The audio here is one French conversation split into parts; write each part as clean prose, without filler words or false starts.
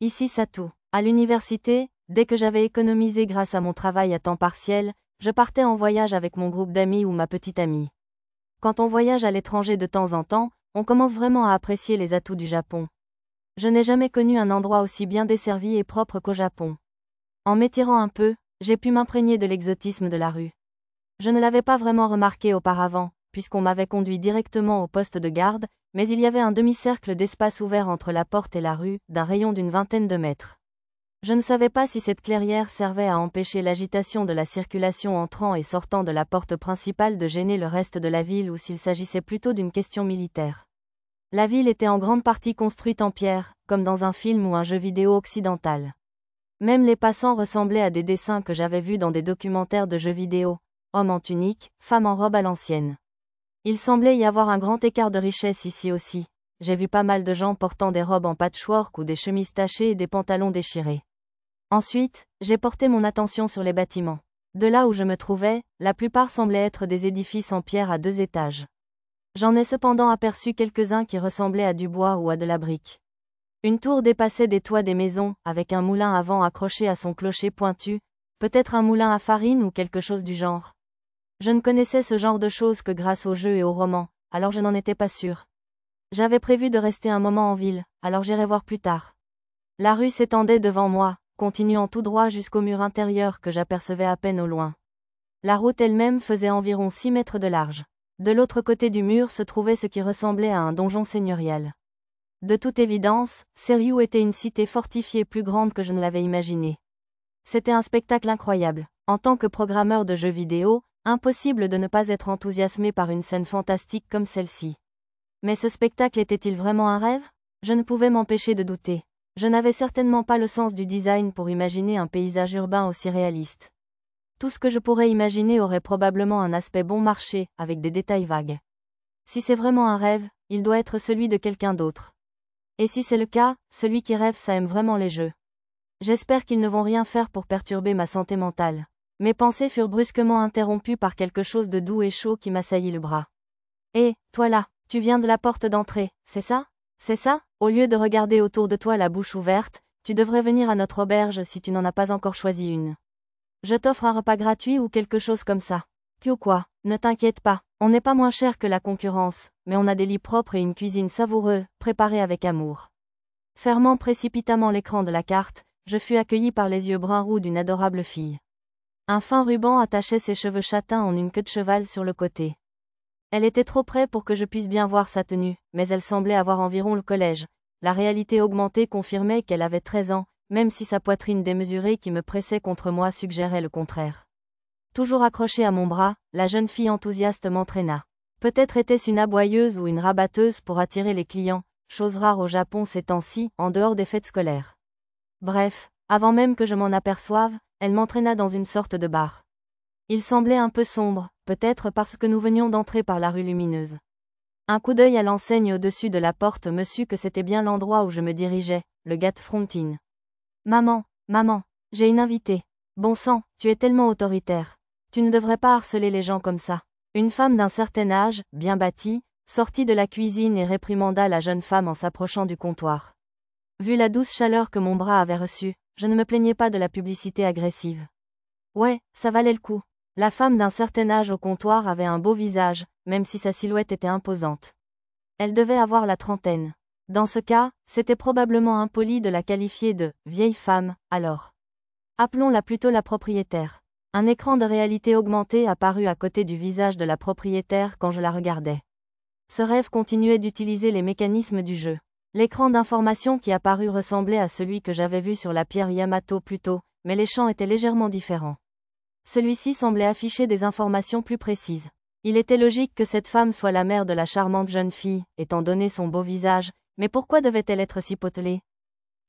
Ici Satou. À l'université, dès que j'avais économisé grâce à mon travail à temps partiel, je partais en voyage avec mon groupe d'amis ou ma petite amie. Quand on voyage à l'étranger de temps en temps, on commence vraiment à apprécier les atouts du Japon. Je n'ai jamais connu un endroit aussi bien desservi et propre qu'au Japon. En m'étirant un peu, j'ai pu m'imprégner de l'exotisme de la rue. Je ne l'avais pas vraiment remarqué auparavant, puisqu'on m'avait conduit directement au poste de garde, mais il y avait un demi-cercle d'espace ouvert entre la porte et la rue, d'un rayon d'une vingtaine de mètres. Je ne savais pas si cette clairière servait à empêcher l'agitation de la circulation entrant et sortant de la porte principale de gêner le reste de la ville ou s'il s'agissait plutôt d'une question militaire. La ville était en grande partie construite en pierre, comme dans un film ou un jeu vidéo occidental. Même les passants ressemblaient à des dessins que j'avais vus dans des documentaires de jeux vidéo, hommes en tunique, femmes en robe à l'ancienne. Il semblait y avoir un grand écart de richesse ici aussi. J'ai vu pas mal de gens portant des robes en patchwork ou des chemises tachées et des pantalons déchirés. Ensuite, j'ai porté mon attention sur les bâtiments. De là où je me trouvais, la plupart semblaient être des édifices en pierre à 2 étages. J'en ai cependant aperçu quelques-uns qui ressemblaient à du bois ou à de la brique. Une tour dépassait des toits des maisons, avec un moulin à vent accroché à son clocher pointu, peut-être un moulin à farine ou quelque chose du genre. Je ne connaissais ce genre de choses que grâce aux jeux et aux romans, alors je n'en étais pas sûre. J'avais prévu de rester un moment en ville, alors j'irai voir plus tard. La rue s'étendait devant moi, continuant tout droit jusqu'au mur intérieur que j'apercevais à peine au loin. La route elle-même faisait environ 6 mètres de large. De l'autre côté du mur se trouvait ce qui ressemblait à un donjon seigneurial. De toute évidence, Seiryu était une cité fortifiée plus grande que je ne l'avais imaginé. C'était un spectacle incroyable. En tant que programmeur de jeux vidéo, impossible de ne pas être enthousiasmé par une scène fantastique comme celle-ci. Mais ce spectacle était-il vraiment un rêve? Je ne pouvais m'empêcher de douter. Je n'avais certainement pas le sens du design pour imaginer un paysage urbain aussi réaliste. Tout ce que je pourrais imaginer aurait probablement un aspect bon marché, avec des détails vagues. Si c'est vraiment un rêve, il doit être celui de quelqu'un d'autre. Et si c'est le cas, celui qui rêve ça aime vraiment les jeux. J'espère qu'ils ne vont rien faire pour perturber ma santé mentale. Mes pensées furent brusquement interrompues par quelque chose de doux et chaud qui m'assaillit le bras. Hé, toi là, tu viens de la porte d'entrée, c'est ça? C'est ça? Au lieu de regarder autour de toi la bouche ouverte, tu devrais venir à notre auberge si tu n'en as pas encore choisi une. Je t'offre un repas gratuit ou quelque chose comme ça. Ou quoi? Ne t'inquiète pas, on n'est pas moins cher que la concurrence, mais on a des lits propres et une cuisine savoureuse, préparée avec amour. Fermant précipitamment l'écran de la carte, je fus accueilli par les yeux brun-roux d'une adorable fille. Un fin ruban attachait ses cheveux châtains en une queue de cheval sur le côté. Elle était trop près pour que je puisse bien voir sa tenue, mais elle semblait avoir environ le collège. La réalité augmentée confirmait qu'elle avait 13 ans, même si sa poitrine démesurée qui me pressait contre moi suggérait le contraire. Toujours accrochée à mon bras, la jeune fille enthousiaste m'entraîna. Peut-être était-ce une aboyeuse ou une rabatteuse pour attirer les clients, chose rare au Japon ces temps-ci, en dehors des fêtes scolaires. Bref, avant même que je m'en aperçoive, elle m'entraîna dans une sorte de bar. Il semblait un peu sombre, peut-être parce que nous venions d'entrer par la rue lumineuse. Un coup d'œil à l'enseigne au-dessus de la porte me sut que c'était bien l'endroit où je me dirigeais, le Gat Frontin. Maman, j'ai une invitée. Bon sang, tu es tellement autoritaire. Tu ne devrais pas harceler les gens comme ça. Une femme d'un certain âge, bien bâtie, sortit de la cuisine et réprimanda la jeune femme en s'approchant du comptoir. Vu la douce chaleur que mon bras avait reçue, je ne me plaignais pas de la publicité agressive. Ouais, ça valait le coup. La femme d'un certain âge au comptoir avait un beau visage, même si sa silhouette était imposante. Elle devait avoir la trentaine. Dans ce cas, c'était probablement impoli de la qualifier de « vieille femme », alors. Appelons-la plutôt la propriétaire. Un écran de réalité augmentée apparut à côté du visage de la propriétaire quand je la regardais. Ce rêve continuait d'utiliser les mécanismes du jeu. L'écran d'information qui apparut ressemblait à celui que j'avais vu sur la pierre Yamato plus tôt, mais les champs étaient légèrement différents. Celui-ci semblait afficher des informations plus précises. Il était logique que cette femme soit la mère de la charmante jeune fille, étant donné son beau visage, mais pourquoi devait-elle être si potelée?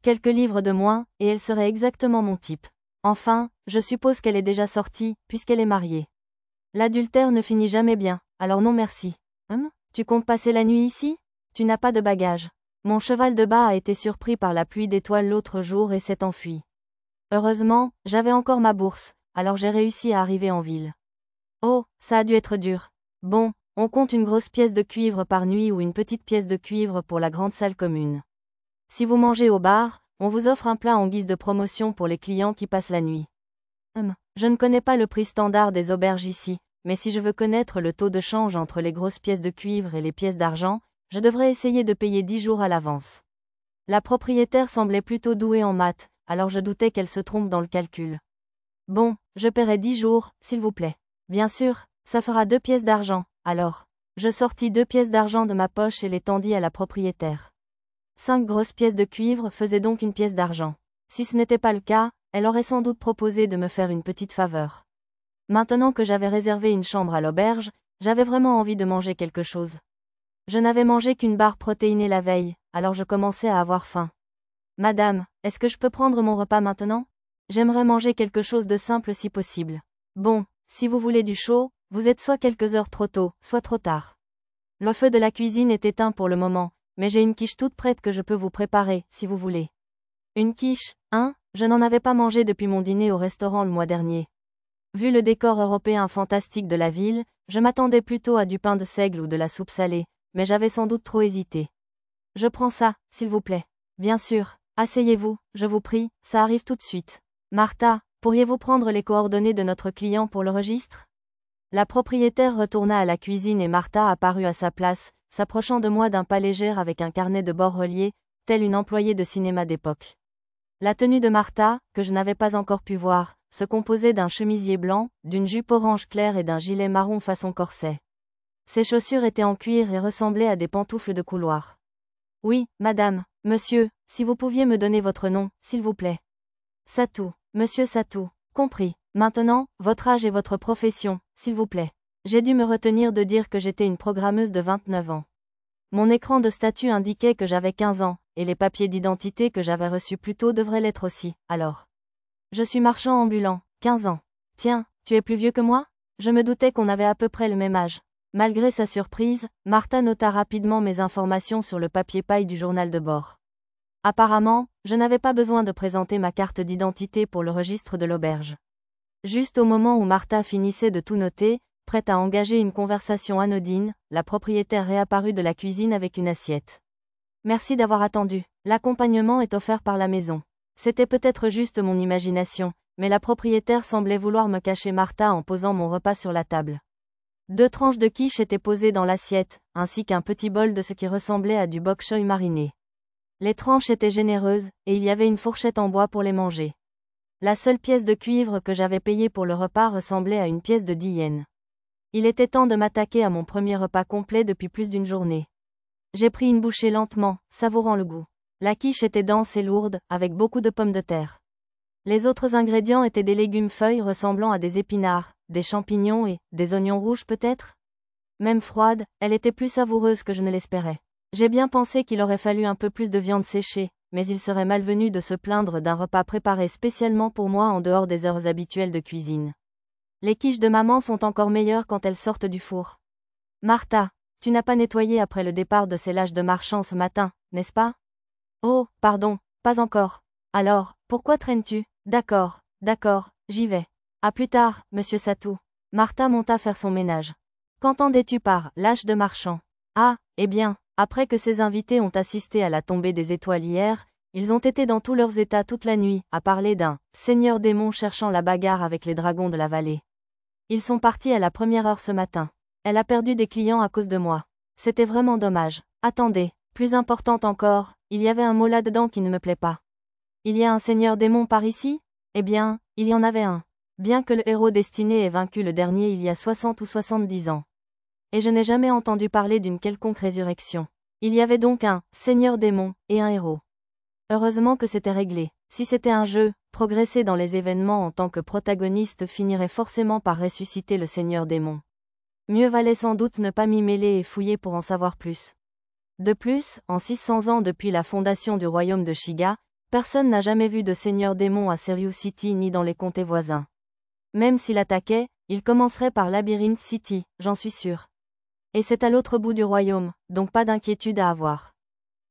Quelques livres de moins, et elle serait exactement mon type. Enfin, je suppose qu'elle est déjà sortie, puisqu'elle est mariée. L'adultère ne finit jamais bien, alors non merci. Tu comptes passer la nuit ici? Tu n'as pas de bagages. Mon cheval de bas a été surpris par la pluie d'étoiles l'autre jour et s'est enfui. Heureusement, j'avais encore ma bourse, alors j'ai réussi à arriver en ville. Oh, ça a dû être dur. Bon, on compte une grosse pièce de cuivre par nuit ou une petite pièce de cuivre pour la grande salle commune. Si vous mangez au bar, On vous offre un plat en guise de promotion pour les clients qui passent la nuit. Je ne connais pas le prix standard des auberges ici, mais si je veux connaître le taux de change entre les grosses pièces de cuivre et les pièces d'argent, je devrais essayer de payer 10 jours à l'avance. La propriétaire semblait plutôt douée en maths, alors je doutais qu'elle se trompe dans le calcul. Bon, je paierai 10 jours, s'il vous plaît. Bien sûr, ça fera 2 pièces d'argent, alors. Je sortis 2 pièces d'argent de ma poche et les tendis à la propriétaire. 5 grosses pièces de cuivre faisaient donc une pièce d'argent. Si ce n'était pas le cas, elle aurait sans doute proposé de me faire une petite faveur. Maintenant que j'avais réservé une chambre à l'auberge, j'avais vraiment envie de manger quelque chose. Je n'avais mangé qu'une barre protéinée la veille, alors je commençais à avoir faim. Madame, est-ce que je peux prendre mon repas maintenant? J'aimerais manger quelque chose de simple si possible. Bon, si vous voulez du chaud, vous êtes soit quelques heures trop tôt, soit trop tard. Le feu de la cuisine est éteint pour le moment, mais j'ai une quiche toute prête que je peux vous préparer, si vous voulez. Une quiche, hein? Je n'en avais pas mangé depuis mon dîner au restaurant le mois dernier. Vu le décor européen fantastique de la ville, je m'attendais plutôt à du pain de seigle ou de la soupe salée, mais j'avais sans doute trop hésité. Je prends ça, s'il vous plaît. Bien sûr, asseyez-vous, je vous prie, ça arrive tout de suite. Martha, pourriez-vous prendre les coordonnées de notre client pour le registre? La propriétaire retourna à la cuisine et Martha apparut à sa place, s'approchant de moi d'un pas léger avec un carnet de bord relié, telle une employée de cinéma d'époque. La tenue de Martha, que je n'avais pas encore pu voir, se composait d'un chemisier blanc, d'une jupe orange clair et d'un gilet marron façon corset. Ses chaussures étaient en cuir et ressemblaient à des pantoufles de couloir. Oui, madame, monsieur, si vous pouviez me donner votre nom, s'il vous plaît. Satou, monsieur Satou, compris. Maintenant, votre âge et votre profession, s'il vous plaît. J'ai dû me retenir de dire que j'étais une programmeuse de 29 ans. Mon écran de statut indiquait que j'avais 15 ans, et les papiers d'identité que j'avais reçus plus tôt devraient l'être aussi, alors. Je suis marchand ambulant, 15 ans. Tiens, tu es plus vieux que moi? Je me doutais qu'on avait à peu près le même âge. Malgré sa surprise, Martha nota rapidement mes informations sur le papier paille du journal de bord. Apparemment, je n'avais pas besoin de présenter ma carte d'identité pour le registre de l'auberge. Juste au moment où Martha finissait de tout noter, prête à engager une conversation anodine, la propriétaire réapparut de la cuisine avec une assiette. Merci d'avoir attendu. L'accompagnement est offert par la maison. C'était peut-être juste mon imagination, mais la propriétaire semblait vouloir me cacher Martha en posant mon repas sur la table. 2 tranches de quiche étaient posées dans l'assiette, ainsi qu'un petit bol de ce qui ressemblait à du bok choy mariné. Les tranches étaient généreuses, et il y avait une fourchette en bois pour les manger. La seule pièce de cuivre que j'avais payée pour le repas ressemblait à une pièce de 10 yens. Il était temps de m'attaquer à mon premier repas complet depuis plus d'une journée. J'ai pris une bouchée lentement, savourant le goût. La quiche était dense et lourde, avec beaucoup de pommes de terre. Les autres ingrédients étaient des légumes feuilles ressemblant à des épinards, des champignons et des oignons rouges peut-être? Même froide, elle était plus savoureuse que je ne l'espérais. J'ai bien pensé qu'il aurait fallu un peu plus de viande séchée, mais il serait malvenu de se plaindre d'un repas préparé spécialement pour moi en dehors des heures habituelles de cuisine. Les quiches de maman sont encore meilleures quand elles sortent du four. Martha, tu n'as pas nettoyé après le départ de ces lâches de marchands ce matin, n'est-ce pas? Oh, pardon, pas encore. Alors, pourquoi traînes-tu? D'accord, j'y vais. À plus tard, monsieur Satou. Martha monta faire son ménage. Qu'entendais-tu par lâche de marchands? Ah, eh bien, après que ses invités ont assisté à la tombée des étoiles hier, ils ont été dans tous leurs états toute la nuit, à parler d'un seigneur démon cherchant la bagarre avec les dragons de la vallée. Ils sont partis à la première heure ce matin. Elle a perdu des clients à cause de moi. C'était vraiment dommage. Attendez, plus importante encore, il y avait un mot là-dedans qui ne me plaît pas. Il y a un seigneur démon par ici? Eh bien, il y en avait un. Bien que le héros destiné ait vaincu le dernier il y a 60 ou 70 ans. Et je n'ai jamais entendu parler d'une quelconque résurrection. Il y avait donc un seigneur démon et un héros. Heureusement que c'était réglé. Si c'était un jeu, progresser dans les événements en tant que protagoniste finirait forcément par ressusciter le seigneur démon. Mieux valait sans doute ne pas m'y mêler et fouiller pour en savoir plus. De plus, en 600 ans depuis la fondation du royaume de Shiga, personne n'a jamais vu de seigneur démon à Serious City ni dans les comtés voisins. Même s'il attaquait, il commencerait par Labyrinth City, j'en suis sûr. Et c'est à l'autre bout du royaume, donc pas d'inquiétude à avoir.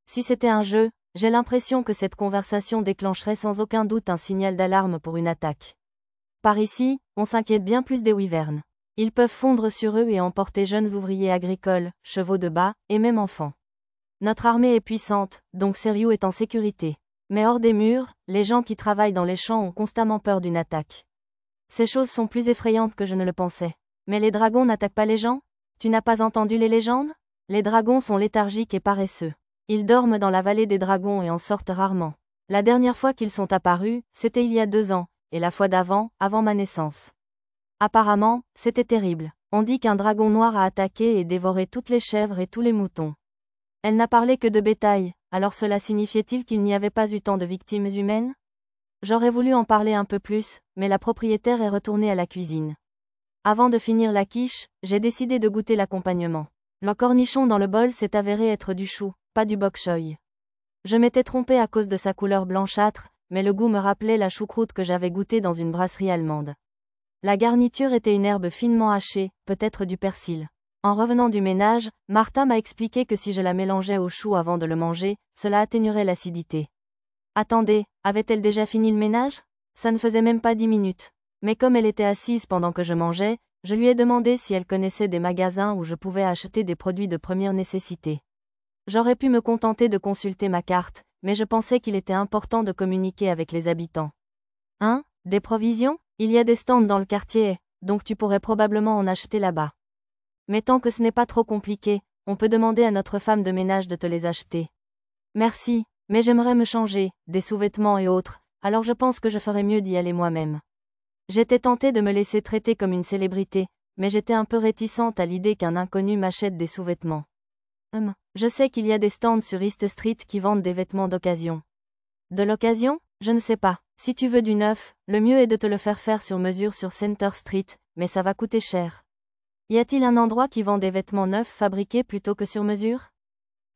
Si c'était un jeu, j'ai l'impression que cette conversation déclencherait sans aucun doute un signal d'alarme pour une attaque. Par ici, on s'inquiète bien plus des wyverns. Ils peuvent fondre sur eux et emporter jeunes ouvriers agricoles, chevaux de bas, et même enfants. Notre armée est puissante, donc Serious est en sécurité. Mais hors des murs, les gens qui travaillent dans les champs ont constamment peur d'une attaque. Ces choses sont plus effrayantes que je ne le pensais. Mais les dragons n'attaquent pas les gens? Tu n'as pas entendu les légendes? Les dragons sont léthargiques et paresseux. Ils dorment dans la vallée des dragons et en sortent rarement. La dernière fois qu'ils sont apparus, c'était il y a 2 ans, et la fois d'avant, avant ma naissance. Apparemment, c'était terrible. On dit qu'un dragon noir a attaqué et dévoré toutes les chèvres et tous les moutons. Elle n'a parlé que de bétail, alors cela signifiait-il qu'il n'y avait pas eu tant de victimes humaines? J'aurais voulu en parler un peu plus, mais la propriétaire est retournée à la cuisine. Avant de finir la quiche, j'ai décidé de goûter l'accompagnement. Le cornichon dans le bol s'est avéré être du chou, pas du bok choy. Je m'étais trompée à cause de sa couleur blanchâtre, mais le goût me rappelait la choucroute que j'avais goûtée dans une brasserie allemande. La garniture était une herbe finement hachée, peut-être du persil. En revenant du ménage, Martha m'a expliqué que si je la mélangeais au chou avant de le manger, cela atténuerait l'acidité. Attendez, avait-elle déjà fini le ménage? Ça ne faisait même pas 10 minutes. Mais comme elle était assise pendant que je mangeais, je lui ai demandé si elle connaissait des magasins où je pouvais acheter des produits de première nécessité. J'aurais pu me contenter de consulter ma carte, mais je pensais qu'il était important de communiquer avec les habitants. Hein? Des provisions? Il y a des stands dans le quartier, donc tu pourrais probablement en acheter là-bas. Mais tant que ce n'est pas trop compliqué, on peut demander à notre femme de ménage de te les acheter. Merci, mais j'aimerais me changer, des sous-vêtements et autres, alors je pense que je ferais mieux d'y aller moi-même. J'étais tentée de me laisser traiter comme une célébrité, mais j'étais un peu réticente à l'idée qu'un inconnu m'achète des sous-vêtements. Je sais qu'il y a des stands sur East Street qui vendent des vêtements d'occasion. De l'occasion? Je ne sais pas. Si tu veux du neuf, le mieux est de te le faire faire sur mesure sur Center Street, mais ça va coûter cher. Y a-t-il un endroit qui vend des vêtements neufs fabriqués plutôt que sur mesure?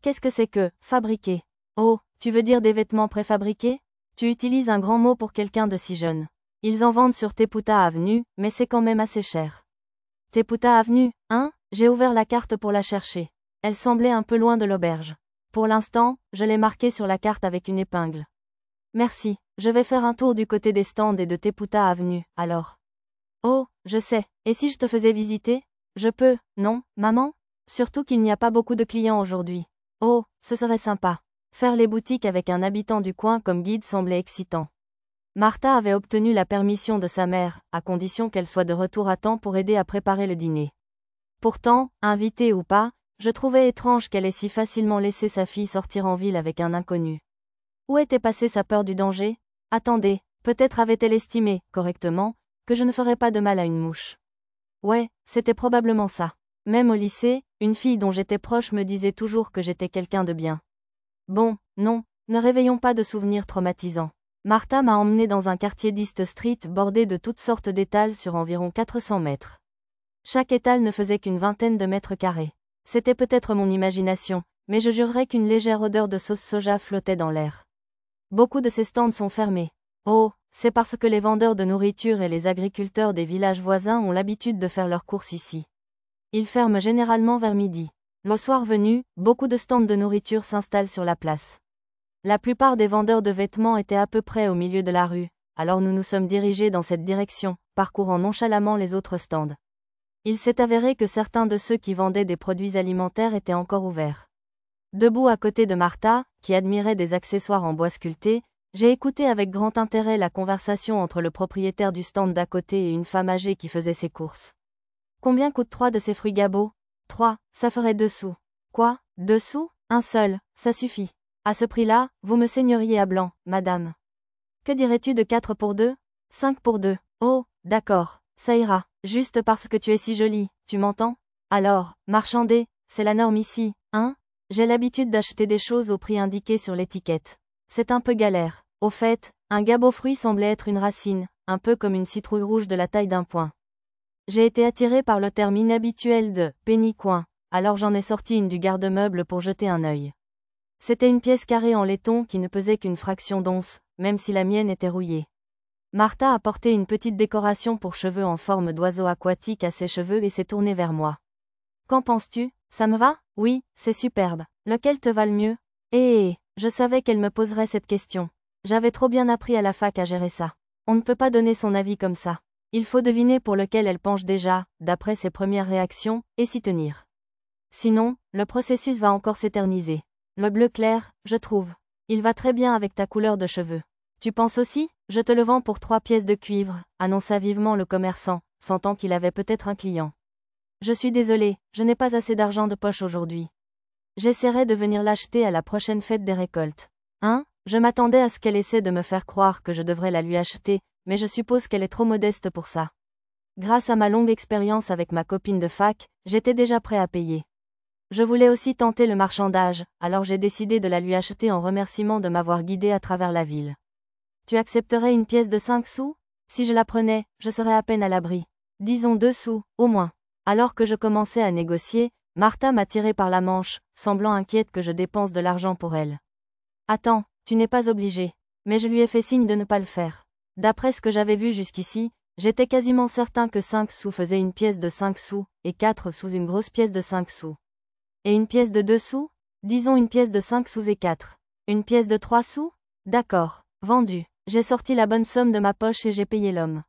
Qu'est-ce que c'est que fabriquer? Oh, tu veux dire des vêtements préfabriqués? Tu utilises un grand mot pour quelqu'un de si jeune. Ils en vendent sur Teputa Avenue, mais c'est quand même assez cher. Teputa Avenue, hein? J'ai ouvert la carte pour la chercher. Elle semblait un peu loin de l'auberge. Pour l'instant, je l'ai marquée sur la carte avec une épingle. Merci, je vais faire un tour du côté des stands et de Teputa Avenue, alors. Oh, je sais, et si je te faisais visiter? Je peux, non, maman? Surtout qu'il n'y a pas beaucoup de clients aujourd'hui. Oh, ce serait sympa. Faire les boutiques avec un habitant du coin comme guide semblait excitant. Martha avait obtenu la permission de sa mère, à condition qu'elle soit de retour à temps pour aider à préparer le dîner. Pourtant, invitée ou pas, je trouvais étrange qu'elle ait si facilement laissé sa fille sortir en ville avec un inconnu. Où était passée sa peur du danger? Attendez, peut-être avait-elle estimé, correctement, que je ne ferais pas de mal à une mouche. Ouais, c'était probablement ça. Même au lycée, une fille dont j'étais proche me disait toujours que j'étais quelqu'un de bien. Bon, non, ne réveillons pas de souvenirs traumatisants. Martha m'a emmené dans un quartier d'East Street bordé de toutes sortes d'étals sur environ 400 mètres. Chaque étal ne faisait qu'une vingtaine de mètres carrés. C'était peut-être mon imagination, mais je jurerais qu'une légère odeur de sauce soja flottait dans l'air. Beaucoup de ces stands sont fermés. Oh, c'est parce que les vendeurs de nourriture et les agriculteurs des villages voisins ont l'habitude de faire leurs courses ici. Ils ferment généralement vers midi. Le soir venu, beaucoup de stands de nourriture s'installent sur la place. La plupart des vendeurs de vêtements étaient à peu près au milieu de la rue, alors nous nous sommes dirigés dans cette direction, parcourant nonchalamment les autres stands. Il s'est avéré que certains de ceux qui vendaient des produits alimentaires étaient encore ouverts. Debout à côté de Martha, qui admirait des accessoires en bois sculpté, j'ai écouté avec grand intérêt la conversation entre le propriétaire du stand d'à côté et une femme âgée qui faisait ses courses. Combien coûtent 3 de ces fruits Gabo? 3, ça ferait 2 sous. Quoi? 2 sous? Un seul, ça suffit. À ce prix-là, vous me saigneriez à blanc, madame. Que dirais-tu de 4 pour 2? 5 pour 2. Oh, d'accord, ça ira, juste parce que tu es si jolie, tu m'entends? Alors, marchander, c'est la norme ici, hein? J'ai l'habitude d'acheter des choses au prix indiqué sur l'étiquette. C'est un peu galère. Au fait, un Gabo fruit semblait être une racine, un peu comme une citrouille rouge de la taille d'un poing. J'ai été attirée par le terme inhabituel de « penny-coin », alors j'en ai sorti une du garde-meuble pour jeter un œil. C'était une pièce carrée en laiton qui ne pesait qu'une fraction d'once, même si la mienne était rouillée. Martha a porté une petite décoration pour cheveux en forme d'oiseau aquatique à ses cheveux et s'est tournée vers moi. Qu'en penses-tu? Ça me va? Oui, c'est superbe. Lequel te va le mieux? Je savais qu'elle me poserait cette question. J'avais trop bien appris à la fac à gérer ça. On ne peut pas donner son avis comme ça. Il faut deviner pour lequel elle penche déjà, d'après ses premières réactions, et s'y tenir. Sinon, le processus va encore s'éterniser. Le bleu clair, je trouve. Il va très bien avec ta couleur de cheveux. Tu penses aussi? Je te le vends pour 3 pièces de cuivre, annonça vivement le commerçant, sentant qu'il avait peut-être un client. Je suis désolé, je n'ai pas assez d'argent de poche aujourd'hui. J'essaierai de venir l'acheter à la prochaine fête des récoltes. Hein? Je m'attendais à ce qu'elle essaie de me faire croire que je devrais la lui acheter, mais je suppose qu'elle est trop modeste pour ça. Grâce à ma longue expérience avec ma copine de fac, j'étais déjà prêt à payer. Je voulais aussi tenter le marchandage, alors j'ai décidé de la lui acheter en remerciement de m'avoir guidé à travers la ville. Tu accepterais une pièce de 5 sous? Si je la prenais, je serais à peine à l'abri. Disons 2 sous, au moins. Alors que je commençais à négocier, Martha m'a tiré par la manche, semblant inquiète que je dépense de l'argent pour elle. Attends, tu n'es pas obligé. Mais je lui ai fait signe de ne pas le faire. D'après ce que j'avais vu jusqu'ici, j'étais quasiment certain que 5 sous faisait une pièce de 5 sous, et 4 sous une grosse pièce de 5 sous. Et une pièce de 2 sous? Disons une pièce de 5 sous et 4. Une pièce de 3 sous? D'accord, vendu. J'ai sorti la bonne somme de ma poche et j'ai payé l'homme.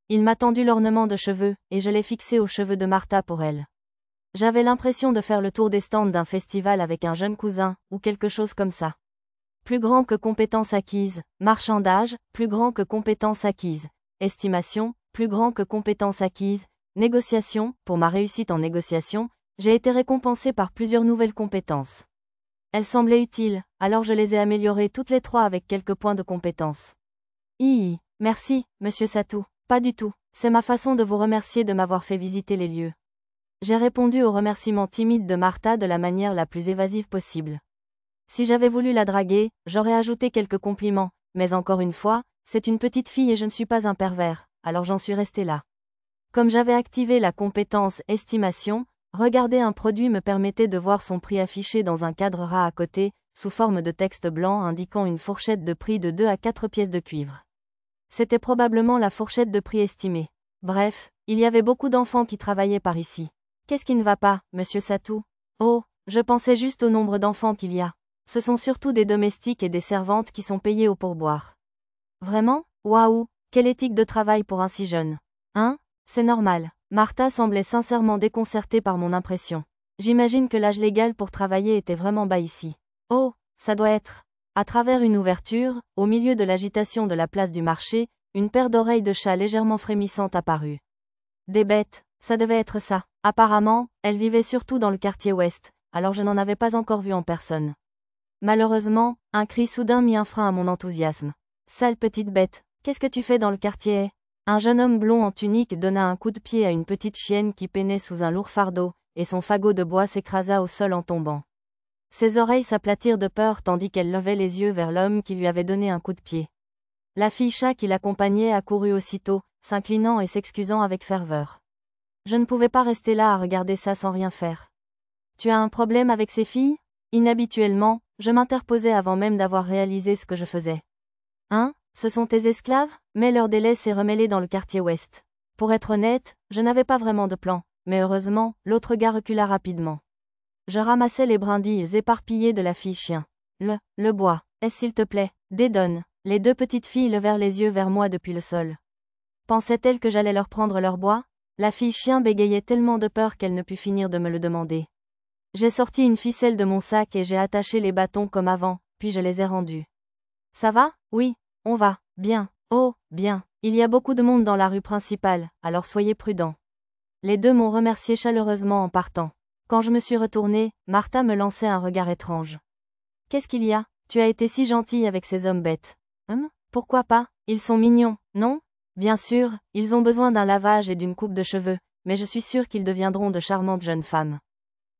Il m'a tendu l'ornement de cheveux, et je l'ai fixé aux cheveux de Martha pour elle. J'avais l'impression de faire le tour des stands d'un festival avec un jeune cousin, ou quelque chose comme ça. Plus grand que compétences acquises, marchandage, plus grand que compétences acquises, estimation, plus grand que compétences acquises, négociation, pour ma réussite en négociation, j'ai été récompensé par plusieurs nouvelles compétences. Elles semblaient utiles, alors je les ai améliorées toutes les 3 avec quelques points de compétence. Merci, monsieur Satou. Pas du tout, c'est ma façon de vous remercier de m'avoir fait visiter les lieux. J'ai répondu au remerciement timide de Martha de la manière la plus évasive possible. Si j'avais voulu la draguer, j'aurais ajouté quelques compliments, mais encore une fois, c'est une petite fille et je ne suis pas un pervers, alors j'en suis resté là. Comme j'avais activé la compétence estimation, regarder un produit me permettait de voir son prix affiché dans un cadre ras à côté, sous forme de texte blanc indiquant une fourchette de prix de 2 à 4 pièces de cuivre. C'était probablement la fourchette de prix estimée. Bref, il y avait beaucoup d'enfants qui travaillaient par ici. Qu'est-ce qui ne va pas, monsieur Satou? Oh, je pensais juste au nombre d'enfants qu'il y a. Ce sont surtout des domestiques et des servantes qui sont payés au pourboire. Vraiment? Waouh, quelle éthique de travail pour un si jeune. Hein? C'est normal. Martha semblait sincèrement déconcertée par mon impression. J'imagine que l'âge légal pour travailler était vraiment bas ici. Oh, ça doit être. À travers une ouverture, au milieu de l'agitation de la place du marché, une paire d'oreilles de chat légèrement frémissantes apparut. Des bêtes, ça devait être ça. Apparemment, elles vivaient surtout dans le quartier ouest, alors je n'en avais pas encore vu en personne. Malheureusement, un cri soudain mit un frein à mon enthousiasme. Sale petite bête, qu'est-ce que tu fais dans le quartier? Un jeune homme blond en tunique donna un coup de pied à une petite chienne qui peinait sous un lourd fardeau, et son fagot de bois s'écrasa au sol en tombant. Ses oreilles s'aplatirent de peur tandis qu'elle levait les yeux vers l'homme qui lui avait donné un coup de pied. La fille chat qui l'accompagnait accourut aussitôt, s'inclinant et s'excusant avec ferveur. Je ne pouvais pas rester là à regarder ça sans rien faire. Tu as un problème avec ces filles? Inhabituellement, je m'interposais avant même d'avoir réalisé ce que je faisais. Hein? Ce sont tes esclaves? Mais leur délai s'est remêlé dans le quartier ouest. Pour être honnête, je n'avais pas vraiment de plan, mais heureusement, l'autre gars recula rapidement. Je ramassais les brindilles éparpillées de la fille chien. Le bois, est-ce s'il te plaît, dédonne. Les 2 petites filles levèrent les yeux vers moi depuis le sol. Pensaient-elles que j'allais leur prendre leur bois? La fille chien bégayait tellement de peur qu'elle ne put finir de me le demander. J'ai sorti une ficelle de mon sac et j'ai attaché les bâtons comme avant, puis je les ai rendus. Ça va? Oui, on va, bien. Oh, bien. Il y a beaucoup de monde dans la rue principale, alors soyez prudents. Les 2 m'ont remercié chaleureusement en partant. Quand je me suis retournée, Martha me lançait un regard étrange. Qu'est-ce qu'il y a? Tu as été si gentille avec ces hommes bêtes. Pourquoi pas? Ils sont mignons, non? Bien sûr, ils ont besoin d'un lavage et d'une coupe de cheveux, mais je suis sûre qu'ils deviendront de charmantes jeunes femmes.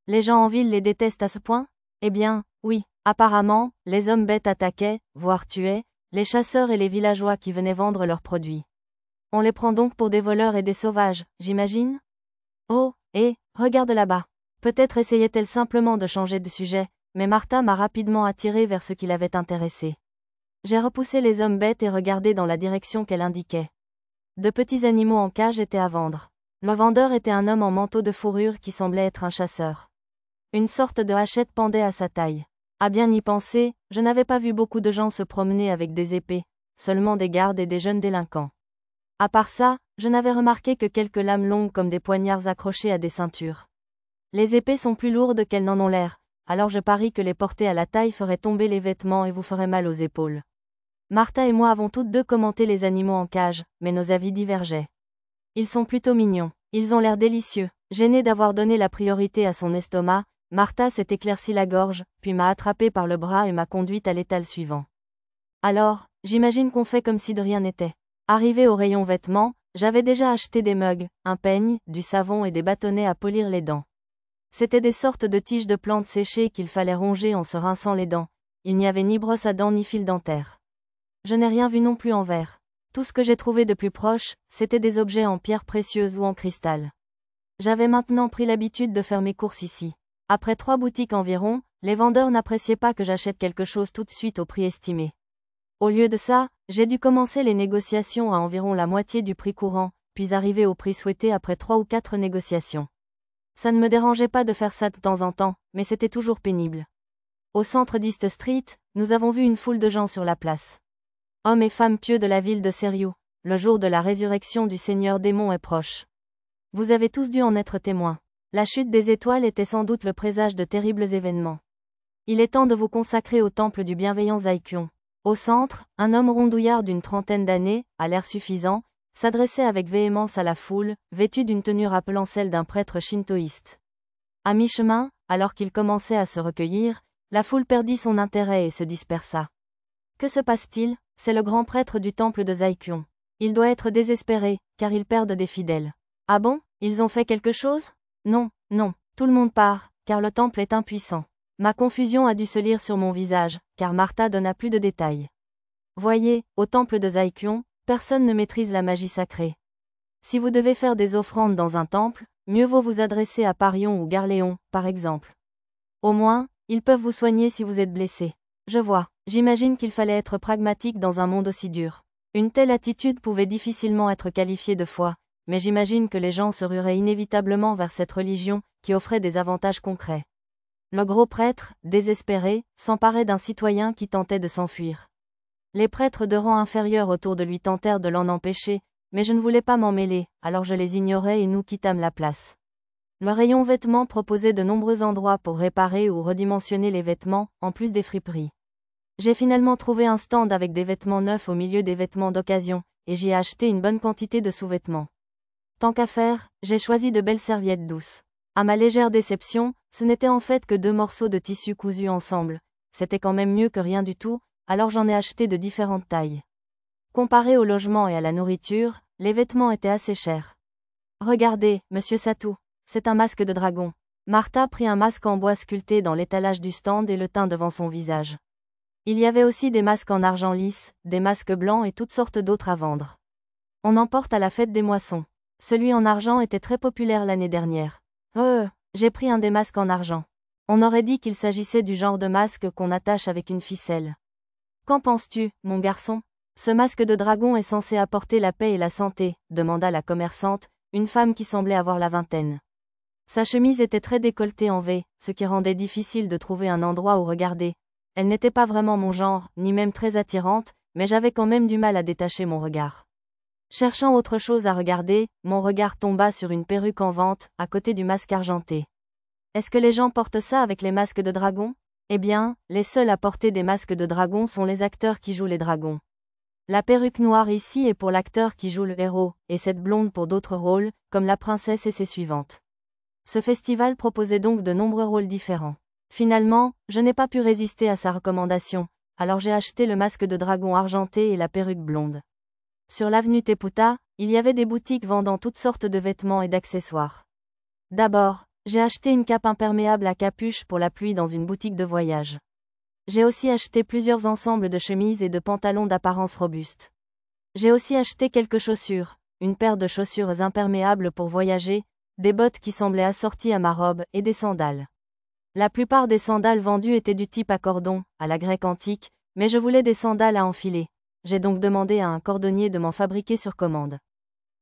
Les gens en ville les détestent à ce point? Eh bien, oui. Apparemment, les hommes bêtes attaquaient, voire tuaient, les chasseurs et les villageois qui venaient vendre leurs produits. On les prend donc pour des voleurs et des sauvages, j'imagine? Oh, regarde là-bas. Peut-être essayait-elle simplement de changer de sujet, mais Martha m'a rapidement attiré vers ce qui l'avait intéressé. J'ai repoussé les hommes bêtes et regardé dans la direction qu'elle indiquait. De petits animaux en cage étaient à vendre. Le vendeur était un homme en manteau de fourrure qui semblait être un chasseur. Une sorte de hachette pendait à sa taille. À bien y penser, je n'avais pas vu beaucoup de gens se promener avec des épées, seulement des gardes et des jeunes délinquants. À part ça, je n'avais remarqué que quelques lames longues comme des poignards accrochés à des ceintures. Les épées sont plus lourdes qu'elles n'en ont l'air, alors je parie que les porter à la taille ferait tomber les vêtements et vous ferait mal aux épaules. Martha et moi avons toutes deux commenté les animaux en cage, mais nos avis divergeaient. Ils sont plutôt mignons. Ils ont l'air délicieux. Gênée d'avoir donné la priorité à son estomac, Martha s'est éclairci la gorge, puis m'a attrapé par le bras et m'a conduite à l'étal suivant. Alors, j'imagine qu'on fait comme si de rien n'était. Arrivé au rayon vêtements, j'avais déjà acheté des mugs, un peigne, du savon et des bâtonnets à polir les dents. C'étaient des sortes de tiges de plantes séchées qu'il fallait ronger en se rinçant les dents. Il n'y avait ni brosse à dents ni fil dentaire. Je n'ai rien vu non plus en verre. Tout ce que j'ai trouvé de plus proche, c'était des objets en pierres précieuses ou en cristal. J'avais maintenant pris l'habitude de faire mes courses ici. Après 3 boutiques environ, les vendeurs n'appréciaient pas que j'achète quelque chose tout de suite au prix estimé. Au lieu de ça, j'ai dû commencer les négociations à environ la moitié du prix courant, puis arriver au prix souhaité après 3 ou 4 négociations. Ça ne me dérangeait pas de faire ça de temps en temps, mais c'était toujours pénible. Au centre d'East Street, nous avons vu une foule de gens sur la place. Hommes et femmes pieux de la ville de Seriou, le jour de la résurrection du Seigneur démon est proche. Vous avez tous dû en être témoins. La chute des étoiles était sans doute le présage de terribles événements. Il est temps de vous consacrer au temple du bienveillant Zaikyon. Au centre, un homme rondouillard d'une trentaine d'années, à l'air suffisant, s'adressait avec véhémence à la foule, vêtu d'une tenue rappelant celle d'un prêtre shintoïste. À mi-chemin, alors qu'il commençait à se recueillir, la foule perdit son intérêt et se dispersa. Que se passe-t-il? C'est le grand prêtre du temple de Zaikyon. Il doit être désespéré, car ils perdent des fidèles. Ah bon? Ils ont fait quelque chose? Non, non, tout le monde part, car le temple est impuissant. Ma confusion a dû se lire sur mon visage, car Martha donna plus de détails. Voyez, au temple de Zaikyon, personne ne maîtrise la magie sacrée. Si vous devez faire des offrandes dans un temple, mieux vaut vous adresser à Parion ou Garléon, par exemple. Au moins, ils peuvent vous soigner si vous êtes blessé. Je vois, j'imagine qu'il fallait être pragmatique dans un monde aussi dur. Une telle attitude pouvait difficilement être qualifiée de foi, mais j'imagine que les gens se rueraient inévitablement vers cette religion, qui offrait des avantages concrets. Le gros prêtre, désespéré, s'emparait d'un citoyen qui tentait de s'enfuir. Les prêtres de rang inférieur autour de lui tentèrent de l'en empêcher, mais je ne voulais pas m'en mêler, alors je les ignorais et nous quittâmes la place. Le rayon vêtements proposait de nombreux endroits pour réparer ou redimensionner les vêtements, en plus des friperies. J'ai finalement trouvé un stand avec des vêtements neufs au milieu des vêtements d'occasion, et j'y ai acheté une bonne quantité de sous-vêtements. Tant qu'à faire, j'ai choisi de belles serviettes douces. À ma légère déception, ce n'était en fait que 2 morceaux de tissu cousus ensemble. C'était quand même mieux que rien du tout, alors j'en ai acheté de différentes tailles. Comparé au logement et à la nourriture, les vêtements étaient assez chers. Regardez, monsieur Satou, c'est un masque de dragon. Martha prit un masque en bois sculpté dans l'étalage du stand et le tint devant son visage. Il y avait aussi des masques en argent lisse, des masques blancs et toutes sortes d'autres à vendre. On en porte à la fête des moissons. Celui en argent était très populaire l'année dernière. J'ai pris un des masques en argent. On aurait dit qu'il s'agissait du genre de masque qu'on attache avec une ficelle. Qu'en penses-tu, mon garçon? Ce masque de dragon est censé apporter la paix et la santé, demanda la commerçante, une femme qui semblait avoir la vingtaine. Sa chemise était très décolletée en V, ce qui rendait difficile de trouver un endroit où regarder. Elle n'était pas vraiment mon genre, ni même très attirante, mais j'avais quand même du mal à détacher mon regard. Cherchant autre chose à regarder, mon regard tomba sur une perruque en vente, à côté du masque argenté. Est-ce que les gens portent ça avec les masques de dragon? Eh bien, les seuls à porter des masques de dragon sont les acteurs qui jouent les dragons. La perruque noire ici est pour l'acteur qui joue le héros, et cette blonde pour d'autres rôles, comme la princesse et ses suivantes. Ce festival proposait donc de nombreux rôles différents. Finalement, je n'ai pas pu résister à sa recommandation, alors j'ai acheté le masque de dragon argenté et la perruque blonde. Sur l'avenue Teputa, il y avait des boutiques vendant toutes sortes de vêtements et d'accessoires. D'abord, j'ai acheté une cape imperméable à capuche pour la pluie dans une boutique de voyage. J'ai aussi acheté plusieurs ensembles de chemises et de pantalons d'apparence robuste. J'ai aussi acheté quelques chaussures, une paire de chaussures imperméables pour voyager, des bottes qui semblaient assorties à ma robe et des sandales. La plupart des sandales vendues étaient du type à cordon, à la grecque antique, mais je voulais des sandales à enfiler. J'ai donc demandé à un cordonnier de m'en fabriquer sur commande.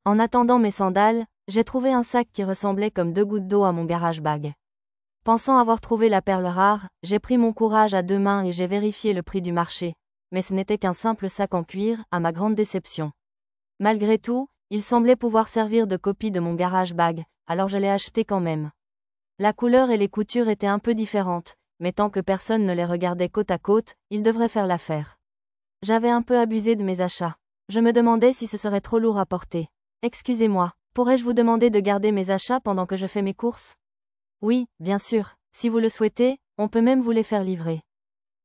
En attendant mes sandales, j'ai trouvé un sac qui ressemblait comme 2 gouttes d'eau à mon garage bag. Pensant avoir trouvé la perle rare, j'ai pris mon courage à 2 mains et j'ai vérifié le prix du marché. Mais ce n'était qu'un simple sac en cuir, à ma grande déception. Malgré tout, il semblait pouvoir servir de copie de mon garage bag, alors je l'ai acheté quand même. La couleur et les coutures étaient un peu différentes, mais tant que personne ne les regardait côte à côte, ils devraient faire l'affaire. J'avais un peu abusé de mes achats. Je me demandais si ce serait trop lourd à porter. Excusez-moi, pourrais-je vous demander de garder mes achats pendant que je fais mes courses? Oui, bien sûr, si vous le souhaitez, on peut même vous les faire livrer.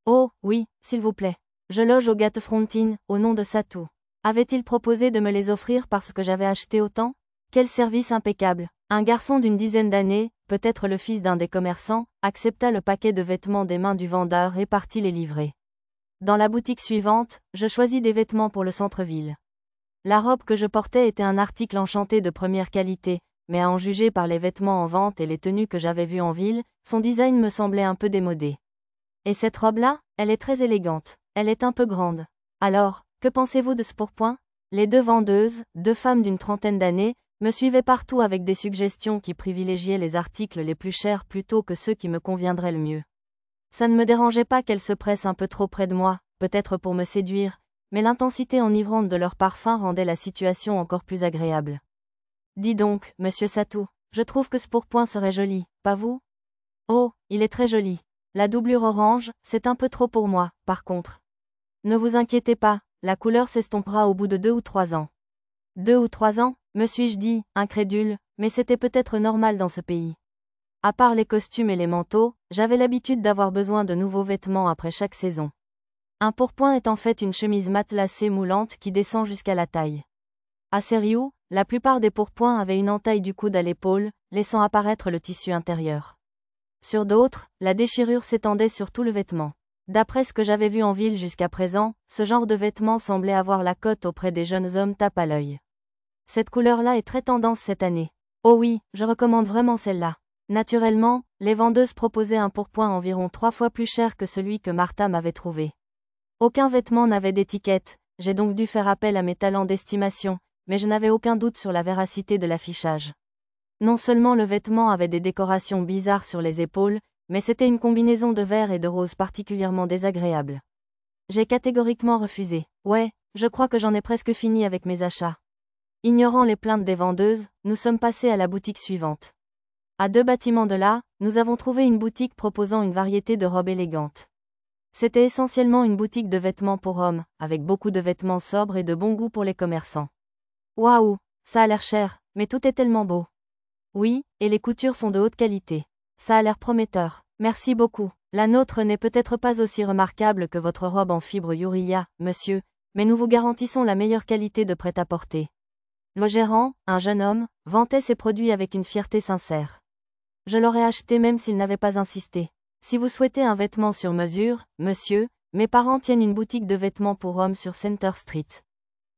Oh, oui, s'il vous plaît. Je loge au Gatefrontin, au nom de Satou. Avait-il proposé de me les offrir parce que j'avais acheté autant? Quel service impeccable! Un garçon d'une dizaine d'années, peut-être le fils d'un des commerçants, accepta le paquet de vêtements des mains du vendeur et partit les livrer. Dans la boutique suivante, je choisis des vêtements pour le centre-ville. La robe que je portais était un article enchanté de première qualité, mais à en juger par les vêtements en vente et les tenues que j'avais vues en ville, son design me semblait un peu démodé. Et cette robe-là, elle est très élégante. Elle est un peu grande. Alors, que pensez-vous de ce pourpoint? Les deux vendeuses, deux femmes d'une trentaine d'années, me suivaient partout avec des suggestions qui privilégiaient les articles les plus chers plutôt que ceux qui me conviendraient le mieux. Ça ne me dérangeait pas qu'elles se pressent un peu trop près de moi, peut-être pour me séduire, mais l'intensité enivrante de leur parfum rendait la situation encore plus agréable. Dis donc, monsieur Satou, je trouve que ce pourpoint serait joli, pas vous? Oh, il est très joli. La doublure orange, c'est un peu trop pour moi, par contre. Ne vous inquiétez pas, la couleur s'estompera au bout de 2 ou 3 ans. 2 ou 3 ans, me suis-je dit, incrédule, mais c'était peut-être normal dans ce pays. À part les costumes et les manteaux, j'avais l'habitude d'avoir besoin de nouveaux vêtements après chaque saison. Un pourpoint est en fait une chemise matelassée moulante qui descend jusqu'à la taille. À Seriou, la plupart des pourpoints avaient une entaille du coude à l'épaule, laissant apparaître le tissu intérieur. Sur d'autres, la déchirure s'étendait sur tout le vêtement. D'après ce que j'avais vu en ville jusqu'à présent, ce genre de vêtements semblait avoir la cote auprès des jeunes hommes tape à l'œil. Cette couleur-là est très tendance cette année. Oh oui, je recommande vraiment celle-là. Naturellement, les vendeuses proposaient un pourpoint environ 3 fois plus cher que celui que Martha m'avait trouvé. Aucun vêtement n'avait d'étiquette, j'ai donc dû faire appel à mes talents d'estimation, mais je n'avais aucun doute sur la véracité de l'affichage. Non seulement le vêtement avait des décorations bizarres sur les épaules, mais c'était une combinaison de vert et de rose particulièrement désagréable. J'ai catégoriquement refusé. Ouais, je crois que j'en ai presque fini avec mes achats. Ignorant les plaintes des vendeuses, nous sommes passés à la boutique suivante. À 2 bâtiments de là, nous avons trouvé une boutique proposant une variété de robes élégantes. C'était essentiellement une boutique de vêtements pour hommes, avec beaucoup de vêtements sobres et de bon goût pour les commerçants. Waouh, ça a l'air cher, mais tout est tellement beau. Oui, et les coutures sont de haute qualité. Ça a l'air prometteur. Merci beaucoup. La nôtre n'est peut-être pas aussi remarquable que votre robe en fibre Uriya, monsieur, mais nous vous garantissons la meilleure qualité de prêt-à-porter. Le gérant, un jeune homme, vantait ses produits avec une fierté sincère. Je l'aurais acheté même s'il n'avait pas insisté. Si vous souhaitez un vêtement sur mesure, monsieur, mes parents tiennent une boutique de vêtements pour hommes sur Center Street.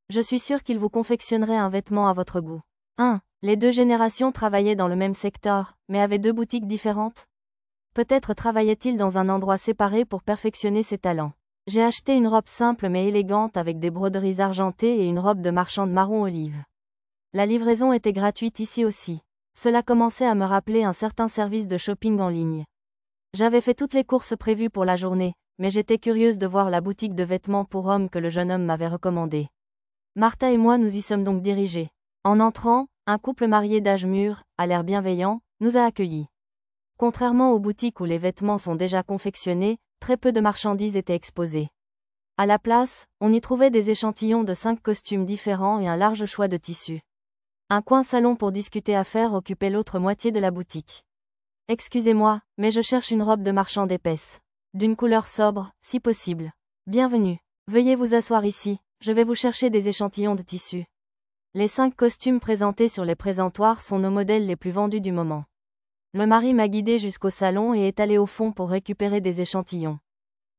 Je suis sûr qu'ils vous confectionneraient un vêtement à votre goût. 1. Les 2 générations travaillaient dans le même secteur, mais avaient 2 boutiques différentes. Peut-être travaillaient-ils dans un endroit séparé pour perfectionner ses talents. J'ai acheté une robe simple mais élégante avec des broderies argentées et une robe de marchande marron olive. La livraison était gratuite ici aussi. Cela commençait à me rappeler un certain service de shopping en ligne. J'avais fait toutes les courses prévues pour la journée, mais j'étais curieuse de voir la boutique de vêtements pour hommes que le jeune homme m'avait recommandée. Martha et moi nous y sommes donc dirigés. En entrant, un couple marié d'âge mûr, à l'air bienveillant, nous a accueillis. Contrairement aux boutiques où les vêtements sont déjà confectionnés, très peu de marchandises étaient exposées. À la place, on y trouvait des échantillons de 5 costumes différents et un large choix de tissus. Un coin salon pour discuter affaires occupait l'autre moitié de la boutique. Excusez-moi, mais je cherche une robe de marchande épaisse. D'une couleur sobre, si possible. Bienvenue. Veuillez vous asseoir ici, je vais vous chercher des échantillons de tissus. Les 5 costumes présentés sur les présentoirs sont nos modèles les plus vendus du moment. Le mari m'a guidé jusqu'au salon et est allé au fond pour récupérer des échantillons.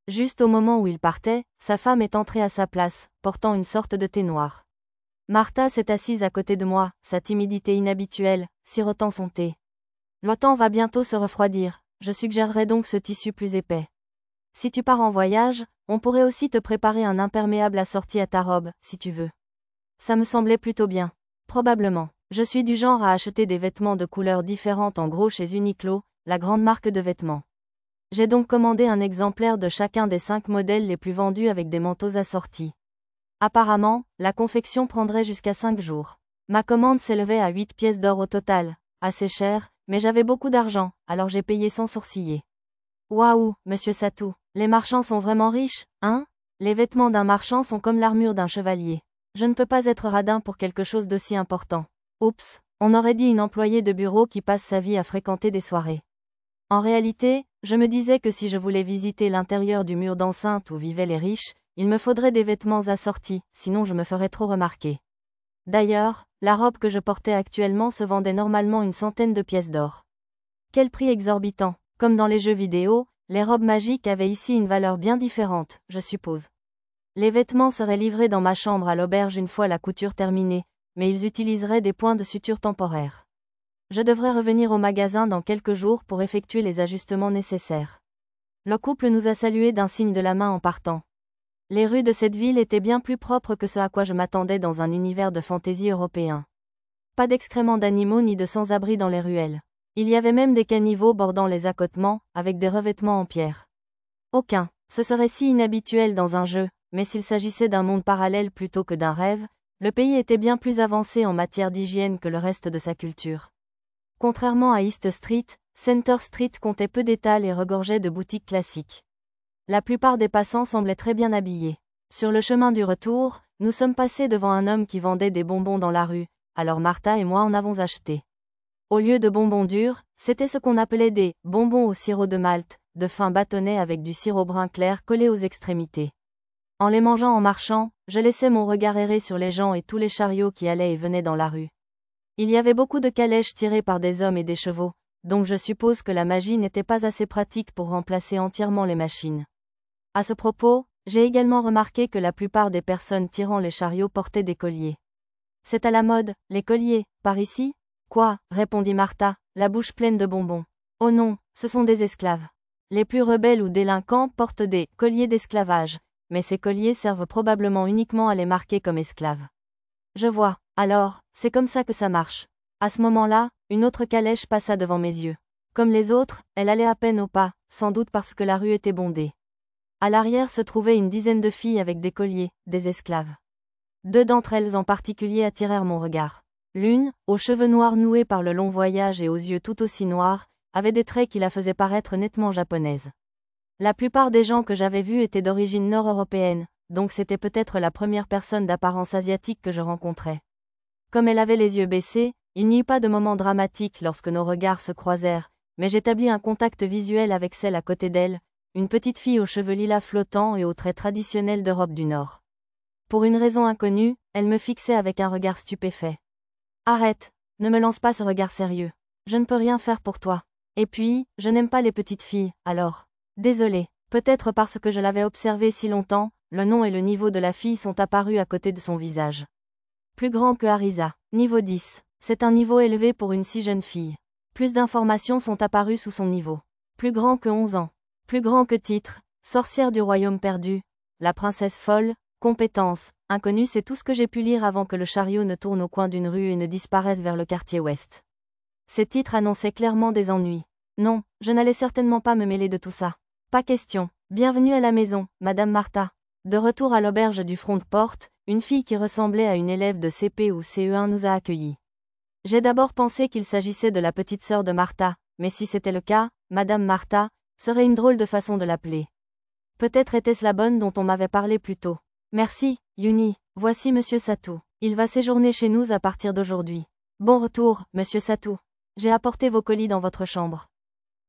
Juste au moment où il partait, sa femme est entrée à sa place, portant une sorte de thé noir. Martha s'est assise à côté de moi, sa timidité inhabituelle, sirotant son thé. Le temps va bientôt se refroidir, je suggérerais donc ce tissu plus épais. Si tu pars en voyage, on pourrait aussi te préparer un imperméable assorti à ta robe, si tu veux. Ça me semblait plutôt bien. Probablement. Je suis du genre à acheter des vêtements de couleurs différentes en gros chez Uniqlo, la grande marque de vêtements. J'ai donc commandé un exemplaire de chacun des 5 modèles les plus vendus avec des manteaux assortis. Apparemment, la confection prendrait jusqu'à 5 jours. Ma commande s'élevait à 8 pièces d'or au total. Assez cher, mais j'avais beaucoup d'argent, alors j'ai payé sans sourciller. Waouh, monsieur Satou, les marchands sont vraiment riches, hein? Les vêtements d'un marchand sont comme l'armure d'un chevalier. Je ne peux pas être radin pour quelque chose d'aussi important. Oups, on aurait dit une employée de bureau qui passe sa vie à fréquenter des soirées. En réalité, je me disais que si je voulais visiter l'intérieur du mur d'enceinte où vivaient les riches, il me faudrait des vêtements assortis, sinon je me ferais trop remarquer. D'ailleurs, la robe que je portais actuellement se vendait normalement une centaine de pièces d'or. Quel prix exorbitant! Comme dans les jeux vidéo, les robes magiques avaient ici une valeur bien différente, je suppose. Les vêtements seraient livrés dans ma chambre à l'auberge une fois la couture terminée, mais ils utiliseraient des points de suture temporaires. Je devrais revenir au magasin dans quelques jours pour effectuer les ajustements nécessaires. Le couple nous a salués d'un signe de la main en partant. Les rues de cette ville étaient bien plus propres que ce à quoi je m'attendais dans un univers de fantaisie européen. Pas d'excréments d'animaux ni de sans-abri dans les ruelles. Il y avait même des caniveaux bordant les accotements, avec des revêtements en pierre. Aucun. Ce serait si inhabituel dans un jeu, mais s'il s'agissait d'un monde parallèle plutôt que d'un rêve, le pays était bien plus avancé en matière d'hygiène que le reste de sa culture. Contrairement à East Street, Center Street comptait peu d'étals et regorgeait de boutiques classiques. La plupart des passants semblaient très bien habillés. Sur le chemin du retour, nous sommes passés devant un homme qui vendait des bonbons dans la rue, alors Martha et moi en avons acheté. Au lieu de bonbons durs, c'était ce qu'on appelait des bonbons au sirop de malt, de fins bâtonnets avec du sirop brun clair collé aux extrémités. En les mangeant en marchant, je laissais mon regard errer sur les gens et tous les chariots qui allaient et venaient dans la rue. Il y avait beaucoup de calèches tirées par des hommes et des chevaux, donc je suppose que la magie n'était pas assez pratique pour remplacer entièrement les machines. À ce propos, j'ai également remarqué que la plupart des personnes tirant les chariots portaient des colliers. C'est à la mode, les colliers, par ici? Quoi, répondit Martha, la bouche pleine de bonbons. Oh non, ce sont des esclaves. Les plus rebelles ou délinquants portent des colliers d'esclavage, mais ces colliers servent probablement uniquement à les marquer comme esclaves. Je vois, alors, c'est comme ça que ça marche. À ce moment-là, une autre calèche passa devant mes yeux. Comme les autres, elle allait à peine au pas, sans doute parce que la rue était bondée. À l'arrière se trouvaient une dizaine de filles avec des colliers, des esclaves. Deux d'entre elles en particulier attirèrent mon regard. L'une, aux cheveux noirs noués par le long voyage et aux yeux tout aussi noirs, avait des traits qui la faisaient paraître nettement japonaise. La plupart des gens que j'avais vus étaient d'origine nord-européenne, donc c'était peut-être la première personne d'apparence asiatique que je rencontrais. Comme elle avait les yeux baissés, il n'y eut pas de moment dramatique lorsque nos regards se croisèrent, mais j'établis un contact visuel avec celle à côté d'elle, une petite fille aux cheveux lilas flottants et aux traits traditionnels d'Europe du Nord. Pour une raison inconnue, elle me fixait avec un regard stupéfait. Arrête, ne me lance pas ce regard sérieux. Je ne peux rien faire pour toi. Et puis, je n'aime pas les petites filles, alors. Désolée, peut-être parce que je l'avais observée si longtemps, le nom et le niveau de la fille sont apparus à côté de son visage. Plus grand que Arisa, niveau 10. C'est un niveau élevé pour une si jeune fille. Plus d'informations sont apparues sous son niveau. Plus grand que 11 ans. Plus grand que titre, sorcière du royaume perdu, la princesse folle, compétence, inconnue, c'est tout ce que j'ai pu lire avant que le chariot ne tourne au coin d'une rue et ne disparaisse vers le quartier ouest. Ces titres annonçaient clairement des ennuis. Non, je n'allais certainement pas me mêler de tout ça. Pas question. Bienvenue à la maison, Madame Martha. De retour à l'auberge du front de porte, une fille qui ressemblait à une élève de CP ou CE1 nous a accueillis. J'ai d'abord pensé qu'il s'agissait de la petite sœur de Martha, mais si c'était le cas, Madame Martha serait une drôle de façon de l'appeler. Peut-être était-ce la bonne dont on m'avait parlé plus tôt. Merci, Yuni, voici Monsieur Satou. Il va séjourner chez nous à partir d'aujourd'hui. Bon retour, Monsieur Satou. J'ai apporté vos colis dans votre chambre.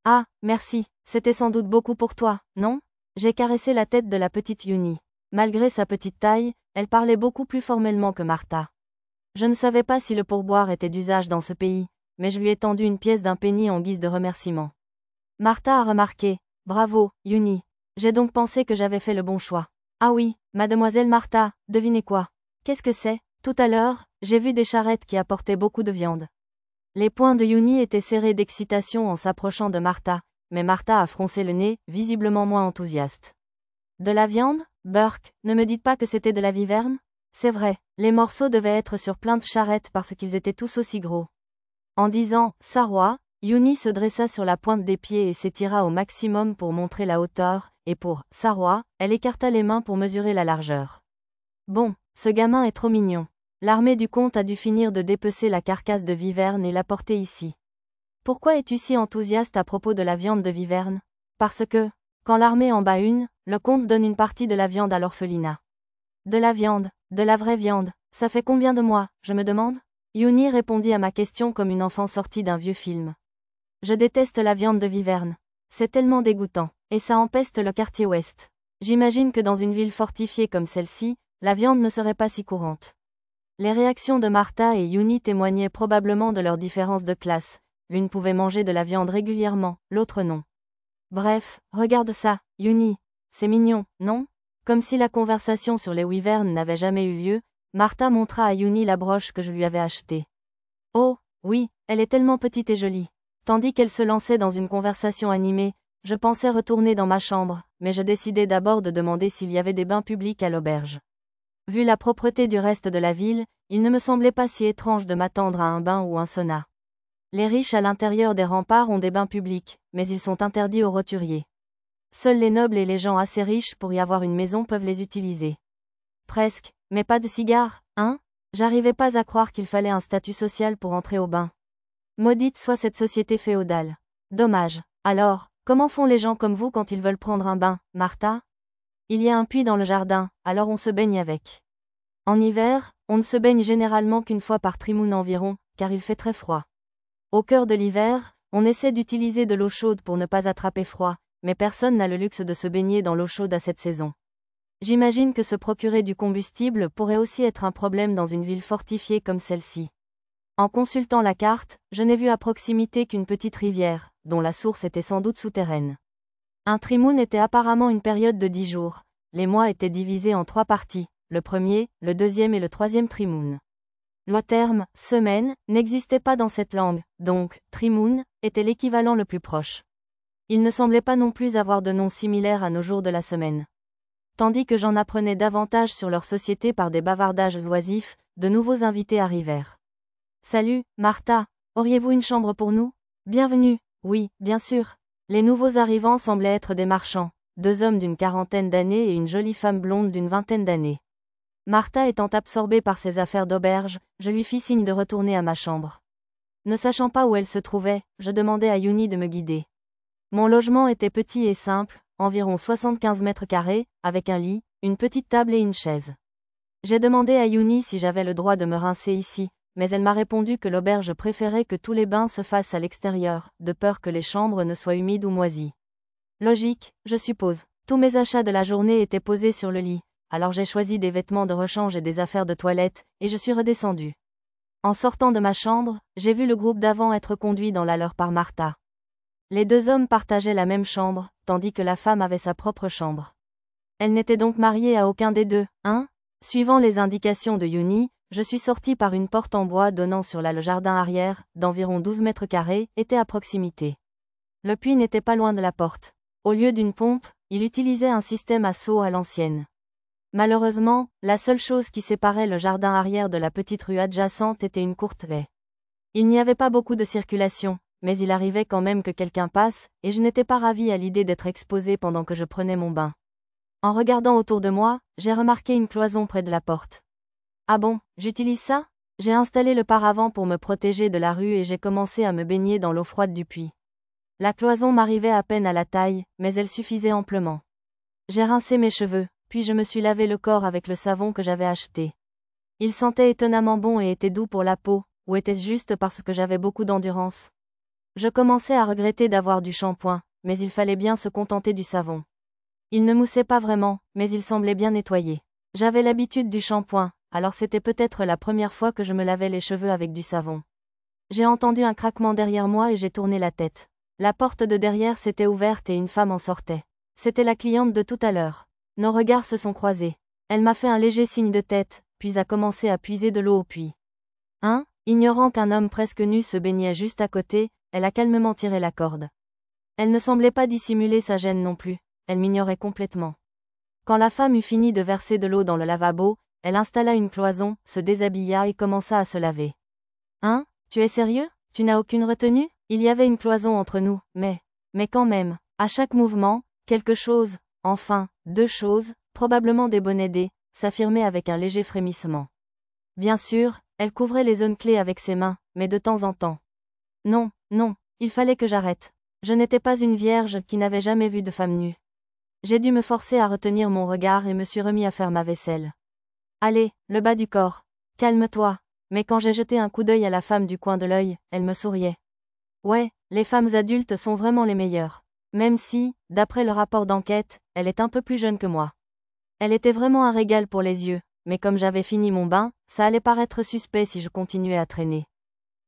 Ah, merci, c'était sans doute beaucoup pour toi, non? J'ai caressé la tête de la petite Yuni. Malgré sa petite taille, elle parlait beaucoup plus formellement que Martha. Je ne savais pas si le pourboire était d'usage dans ce pays, mais je lui ai tendu une pièce d'un penny en guise de remerciement. Martha a remarqué. Bravo, Yuni. J'ai donc pensé que j'avais fait le bon choix. Ah oui, mademoiselle Martha, devinez quoi? Qu'est-ce que c'est? Tout à l'heure, j'ai vu des charrettes qui apportaient beaucoup de viande. Les poings de Yuni étaient serrés d'excitation en s'approchant de Martha, mais Martha a froncé le nez, visiblement moins enthousiaste. De la viande? Burke, ne me dites pas que c'était de la viverne? C'est vrai, les morceaux devaient être sur plein de charrettes parce qu'ils étaient tous aussi gros. En disant « Saroi », Yuni se dressa sur la pointe des pieds et s'étira au maximum pour montrer la hauteur, et pour « Saroi », elle écarta les mains pour mesurer la largeur. Bon, ce gamin est trop mignon. L'armée du comte a dû finir de dépecer la carcasse de viverne et la porter ici. Pourquoi es-tu si enthousiaste à propos de la viande de viverne? Parce que, quand l'armée en bat une, le comte donne une partie de la viande à l'orphelinat. De la viande, de la vraie viande, ça fait combien de mois, je me demande? Yuni répondit à ma question comme une enfant sortie d'un vieux film. Je déteste la viande de viverne. C'est tellement dégoûtant, et ça empeste le quartier ouest. J'imagine que dans une ville fortifiée comme celle-ci, la viande ne serait pas si courante. Les réactions de Martha et Yuni témoignaient probablement de leur différence de classe. L'une pouvait manger de la viande régulièrement, l'autre non. Bref, regarde ça, Yuni. C'est mignon, non? Comme si la conversation sur les wyverns n'avait jamais eu lieu, Martha montra à Yuni la broche que je lui avais achetée. Oh, oui, elle est tellement petite et jolie. Tandis qu'elle se lançait dans une conversation animée, je pensais retourner dans ma chambre, mais je décidai d'abord de demander s'il y avait des bains publics à l'auberge. Vu la propreté du reste de la ville, il ne me semblait pas si étrange de m'attendre à un bain ou un sauna. Les riches à l'intérieur des remparts ont des bains publics, mais ils sont interdits aux roturiers. Seuls les nobles et les gens assez riches pour y avoir une maison peuvent les utiliser. Presque, mais pas de cigares, hein? J'arrivais pas à croire qu'il fallait un statut social pour entrer au bain. Maudite soit cette société féodale. Dommage. Alors, comment font les gens comme vous quand ils veulent prendre un bain, Martha? Il y a un puits dans le jardin, alors on se baigne avec. En hiver, on ne se baigne généralement qu'une fois par trimoun environ, car il fait très froid. Au cœur de l'hiver, on essaie d'utiliser de l'eau chaude pour ne pas attraper froid, mais personne n'a le luxe de se baigner dans l'eau chaude à cette saison. J'imagine que se procurer du combustible pourrait aussi être un problème dans une ville fortifiée comme celle-ci. En consultant la carte, je n'ai vu à proximité qu'une petite rivière, dont la source était sans doute souterraine. Un trimoun était apparemment une période de 10 jours. Les mois étaient divisés en 3 parties, le premier, le deuxième et le troisième trimoun. Le terme « semaine » n'existait pas dans cette langue, donc « trimoun » était l'équivalent le plus proche. Il ne semblait pas non plus avoir de nom similaire à nos jours de la semaine. Tandis que j'en apprenais davantage sur leur société par des bavardages oisifs, de nouveaux invités arrivèrent. « Salut, Martha, auriez-vous une chambre pour nous? Bienvenue, oui, bien sûr. » Les nouveaux arrivants semblaient être des marchands, 2 hommes d'une quarantaine d'années et une jolie femme blonde d'une vingtaine d'années. Martha étant absorbée par ses affaires d'auberge, je lui fis signe de retourner à ma chambre. Ne sachant pas où elle se trouvait, je demandai à Yuni de me guider. Mon logement était petit et simple, environ 75 mètres carrés, avec un lit, une petite table et une chaise. J'ai demandé à Yuni si j'avais le droit de me rincer ici, mais elle m'a répondu que l'auberge préférait que tous les bains se fassent à l'extérieur, de peur que les chambres ne soient humides ou moisies. Logique, je suppose. Tous mes achats de la journée étaient posés sur le lit. Alors j'ai choisi des vêtements de rechange et des affaires de toilette, et je suis redescendu. En sortant de ma chambre, j'ai vu le groupe d'avant être conduit dans la leur par Martha. Les 2 hommes partageaient la même chambre, tandis que la femme avait sa propre chambre. Elle n'était donc mariée à aucun des deux, hein? Suivant les indications de Yuni, je suis sorti par une porte en bois donnant sur le jardin arrière, d'environ 12 mètres carrés, était à proximité. Le puits n'était pas loin de la porte. Au lieu d'une pompe, il utilisait un système à seau à l'ancienne. Malheureusement, la seule chose qui séparait le jardin arrière de la petite rue adjacente était une courte haie. Il n'y avait pas beaucoup de circulation, mais il arrivait quand même que quelqu'un passe, et je n'étais pas ravi à l'idée d'être exposé pendant que je prenais mon bain. En regardant autour de moi, j'ai remarqué une cloison près de la porte. Ah bon, j'utilise ça? J'ai installé le paravent pour me protéger de la rue et j'ai commencé à me baigner dans l'eau froide du puits. La cloison m'arrivait à peine à la taille, mais elle suffisait amplement. J'ai rincé mes cheveux, puis je me suis lavé le corps avec le savon que j'avais acheté. Il sentait étonnamment bon et était doux pour la peau, ou était-ce juste parce que j'avais beaucoup d'endurance? Je commençais à regretter d'avoir du shampoing, mais il fallait bien se contenter du savon. Il ne moussait pas vraiment, mais il semblait bien nettoyé. J'avais l'habitude du shampoing, alors c'était peut-être la première fois que je me lavais les cheveux avec du savon. J'ai entendu un craquement derrière moi et j'ai tourné la tête. La porte de derrière s'était ouverte et une femme en sortait. C'était la cliente de tout à l'heure. Nos regards se sont croisés. Elle m'a fait un léger signe de tête, puis a commencé à puiser de l'eau au puits. Hein? Ignorant qu'un homme presque nu se baignait juste à côté, elle a calmement tiré la corde. Elle ne semblait pas dissimuler sa gêne non plus, elle m'ignorait complètement. Quand la femme eut fini de verser de l'eau dans le lavabo, elle installa une cloison, se déshabilla et commença à se laver. Hein? Tu es sérieux? Tu n'as aucune retenue? Il y avait une cloison entre nous, mais quand même, à chaque mouvement, quelque chose, enfin, 2 choses, probablement des bonnets dés, s'affirmaient avec un léger frémissement. Bien sûr, elle couvrait les zones clés avec ses mains, mais de temps en temps. Non, il fallait que j'arrête. Je n'étais pas une vierge qui n'avait jamais vu de femme nue. J'ai dû me forcer à retenir mon regard et me suis remis à faire ma vaisselle. Allez, le bas du corps. Calme-toi. Mais quand j'ai jeté un coup d'œil à la femme du coin de l'œil, elle me souriait. Ouais, les femmes adultes sont vraiment les meilleures. Même si, d'après le rapport d'enquête, elle est un peu plus jeune que moi. Elle était vraiment un régal pour les yeux, mais comme j'avais fini mon bain, ça allait paraître suspect si je continuais à traîner.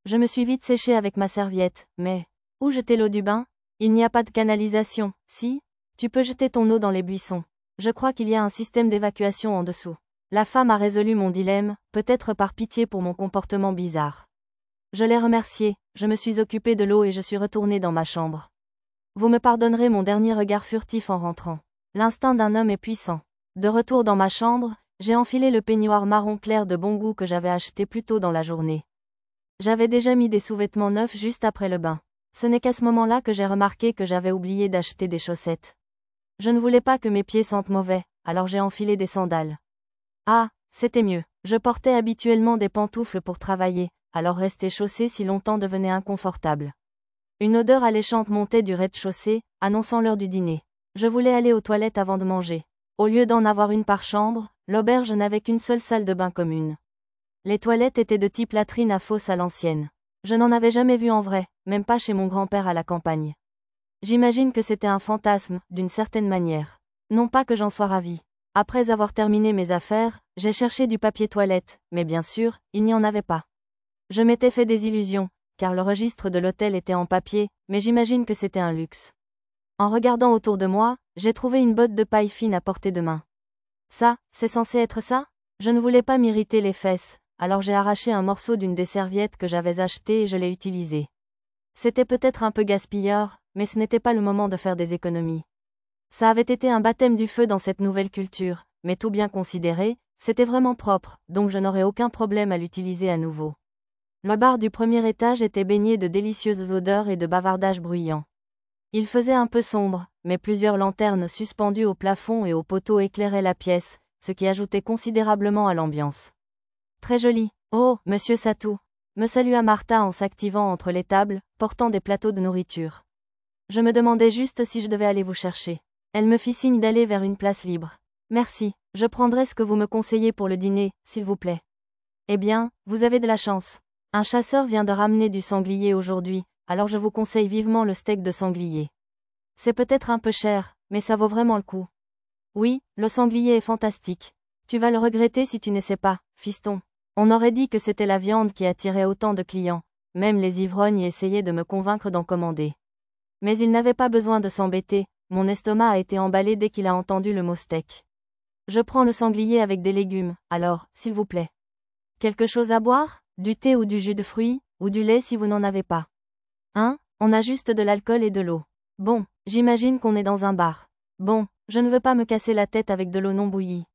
Je me suis vite séchée avec ma serviette, mais où jeter l'eau du bain? Il n'y a pas de canalisation, si? Tu peux jeter ton eau dans les buissons. Je crois qu'il y a un système d'évacuation en dessous. La femme a résolu mon dilemme, peut-être par pitié pour mon comportement bizarre. Je l'ai remerciée, je me suis occupée de l'eau et je suis retournée dans ma chambre. Vous me pardonnerez mon dernier regard furtif en rentrant. L'instinct d'un homme est puissant. De retour dans ma chambre, j'ai enfilé le peignoir marron clair de bon goût que j'avais acheté plus tôt dans la journée. J'avais déjà mis des sous-vêtements neufs juste après le bain. Ce n'est qu'à ce moment-là que j'ai remarqué que j'avais oublié d'acheter des chaussettes. Je ne voulais pas que mes pieds sentent mauvais, alors j'ai enfilé des sandales. Ah, c'était mieux. Je portais habituellement des pantoufles pour travailler, alors rester chaussée si longtemps devenait inconfortable. Une odeur alléchante montait du rez-de-chaussée, annonçant l'heure du dîner. Je voulais aller aux toilettes avant de manger. Au lieu d'en avoir une par chambre, l'auberge n'avait qu'une seule salle de bain commune. Les toilettes étaient de type latrine à fosse à l'ancienne. Je n'en avais jamais vu en vrai, même pas chez mon grand-père à la campagne. J'imagine que c'était un fantasme, d'une certaine manière. Non pas que j'en sois ravie. Après avoir terminé mes affaires, j'ai cherché du papier toilette, mais bien sûr, il n'y en avait pas. Je m'étais fait des illusions, car le registre de l'hôtel était en papier, mais j'imagine que c'était un luxe. En regardant autour de moi, j'ai trouvé une botte de paille fine à portée de main. Ça, c'est censé être ça? Je ne voulais pas m'irriter les fesses, alors j'ai arraché un morceau d'une des serviettes que j'avais achetées et je l'ai utilisé. C'était peut-être un peu gaspilleur, mais ce n'était pas le moment de faire des économies. Ça avait été un baptême du feu dans cette nouvelle culture, mais tout bien considéré, c'était vraiment propre, donc je n'aurais aucun problème à l'utiliser à nouveau. Le bar du premier étage était baigné de délicieuses odeurs et de bavardages bruyants. Il faisait un peu sombre, mais plusieurs lanternes suspendues au plafond et aux poteaux éclairaient la pièce, ce qui ajoutait considérablement à l'ambiance. Très joli. Oh, monsieur Satou, me salua Martha en s'activant entre les tables, portant des plateaux de nourriture. Je me demandais juste si je devais aller vous chercher. Elle me fit signe d'aller vers une place libre. Merci, je prendrai ce que vous me conseillez pour le dîner, s'il vous plaît. Eh bien, vous avez de la chance. Un chasseur vient de ramener du sanglier aujourd'hui, alors je vous conseille vivement le steak de sanglier. C'est peut-être un peu cher, mais ça vaut vraiment le coup. Oui, le sanglier est fantastique. Tu vas le regretter si tu n'essaies pas, fiston. On aurait dit que c'était la viande qui attirait autant de clients. Même les ivrognes essayaient de me convaincre d'en commander. Mais ils n'avaient pas besoin de s'embêter, mon estomac a été emballé dès qu'il a entendu le mot steak. Je prends le sanglier avec des légumes, alors, s'il vous plaît. Quelque chose à boire? Du thé ou du jus de fruits, ou du lait si vous n'en avez pas. Hein? On a juste de l'alcool et de l'eau. Bon, j'imagine qu'on est dans un bar. Bon, je ne veux pas me casser la tête avec de l'eau non bouillie.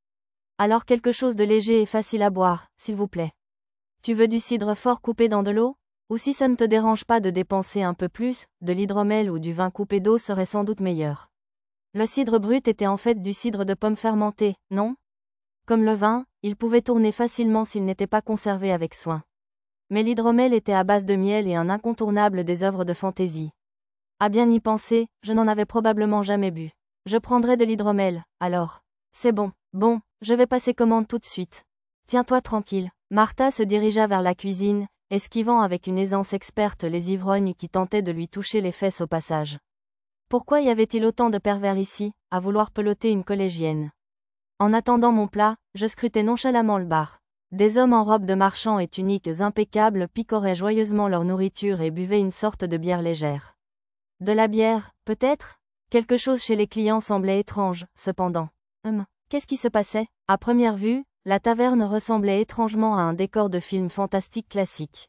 Alors quelque chose de léger et facile à boire, s'il vous plaît. Tu veux du cidre fort coupé dans de l'eau? Ou si ça ne te dérange pas de dépenser un peu plus, de l'hydromel ou du vin coupé d'eau serait sans doute meilleur. Le cidre brut était en fait du cidre de pomme fermenté, non? Comme le vin, il pouvait tourner facilement s'il n'était pas conservé avec soin. Mais l'hydromel était à base de miel et un incontournable des œuvres de fantaisie. À bien y penser, je n'en avais probablement jamais bu. Je prendrai de l'hydromel, alors. C'est bon, je vais passer commande tout de suite. Tiens-toi tranquille. Martha se dirigea vers la cuisine, esquivant avec une aisance experte les ivrognes qui tentaient de lui toucher les fesses au passage. Pourquoi y avait-il autant de pervers ici, à vouloir peloter une collégienne? En attendant mon plat, je scrutais nonchalamment le bar. Des hommes en robes de marchands et tuniques impeccables picoraient joyeusement leur nourriture et buvaient une sorte de bière légère. De la bière, peut-être? Quelque chose chez les clients semblait étrange, cependant. Qu'est-ce qui se passait? À première vue, la taverne ressemblait étrangement à un décor de film fantastique classique.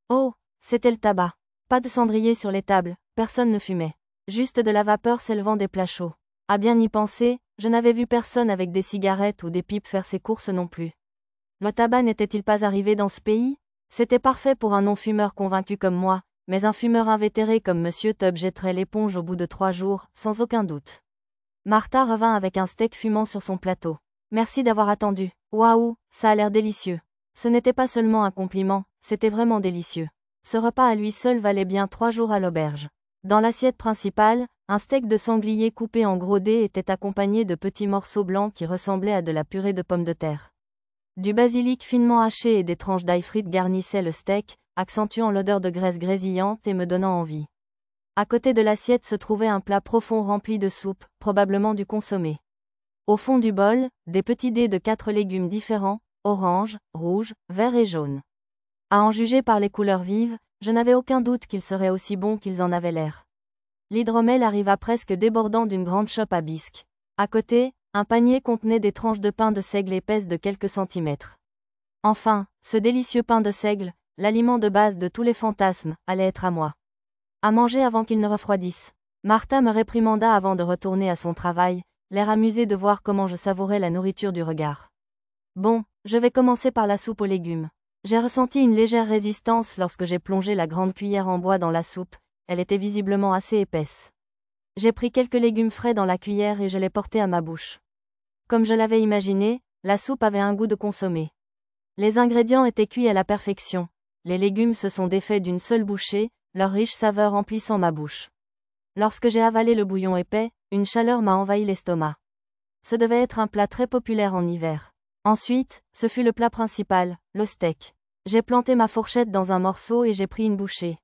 Oh, c'était le tabac. Pas de cendrier sur les tables, personne ne fumait. Juste de la vapeur s'élevant des plats chauds. À bien y penser, je n'avais vu personne avec des cigarettes ou des pipes faire ses courses non plus. Le tabac n'était-il pas arrivé dans ce pays? C'était parfait pour un non-fumeur convaincu comme moi, mais un fumeur invétéré comme Monsieur Tubb jetterait l'éponge au bout de 3 jours, sans aucun doute. Martha revint avec un steak fumant sur son plateau. Merci d'avoir attendu. Waouh, ça a l'air délicieux. Ce n'était pas seulement un compliment, c'était vraiment délicieux. Ce repas à lui seul valait bien 3 jours à l'auberge. Dans l'assiette principale, un steak de sanglier coupé en gros dés était accompagné de petits morceaux blancs qui ressemblaient à de la purée de pommes de terre. Du basilic finement haché et des tranches d'ail frites garnissaient le steak, accentuant l'odeur de graisse grésillante et me donnant envie. À côté de l'assiette se trouvait un plat profond rempli de soupe, probablement du consommé. Au fond du bol, des petits dés de 4 légumes différents, orange, rouge, vert et jaune. À en juger par les couleurs vives, je n'avais aucun doute qu'ils seraient aussi bons qu'ils en avaient l'air. L'hydromel arriva presque débordant d'une grande chope à bisque. À côté, un panier contenait des tranches de pain de seigle épaisses de quelques centimètres. Enfin, ce délicieux pain de seigle, l'aliment de base de tous les fantasmes, allait être à moi. À manger avant qu'il ne refroidisse. Martha me réprimanda avant de retourner à son travail, l'air amusé de voir comment je savourais la nourriture du regard. Bon, je vais commencer par la soupe aux légumes. J'ai ressenti une légère résistance lorsque j'ai plongé la grande cuillère en bois dans la soupe, elle était visiblement assez épaisse. J'ai pris quelques légumes frais dans la cuillère et je les portai à ma bouche. Comme je l'avais imaginé, la soupe avait un goût de consommé. Les ingrédients étaient cuits à la perfection. Les légumes se sont défaits d'une seule bouchée, leur riche saveur emplissant ma bouche. Lorsque j'ai avalé le bouillon épais, une chaleur m'a envahi l'estomac. Ce devait être un plat très populaire en hiver. Ensuite, ce fut le plat principal, le steak. J'ai planté ma fourchette dans un morceau et j'ai pris une bouchée.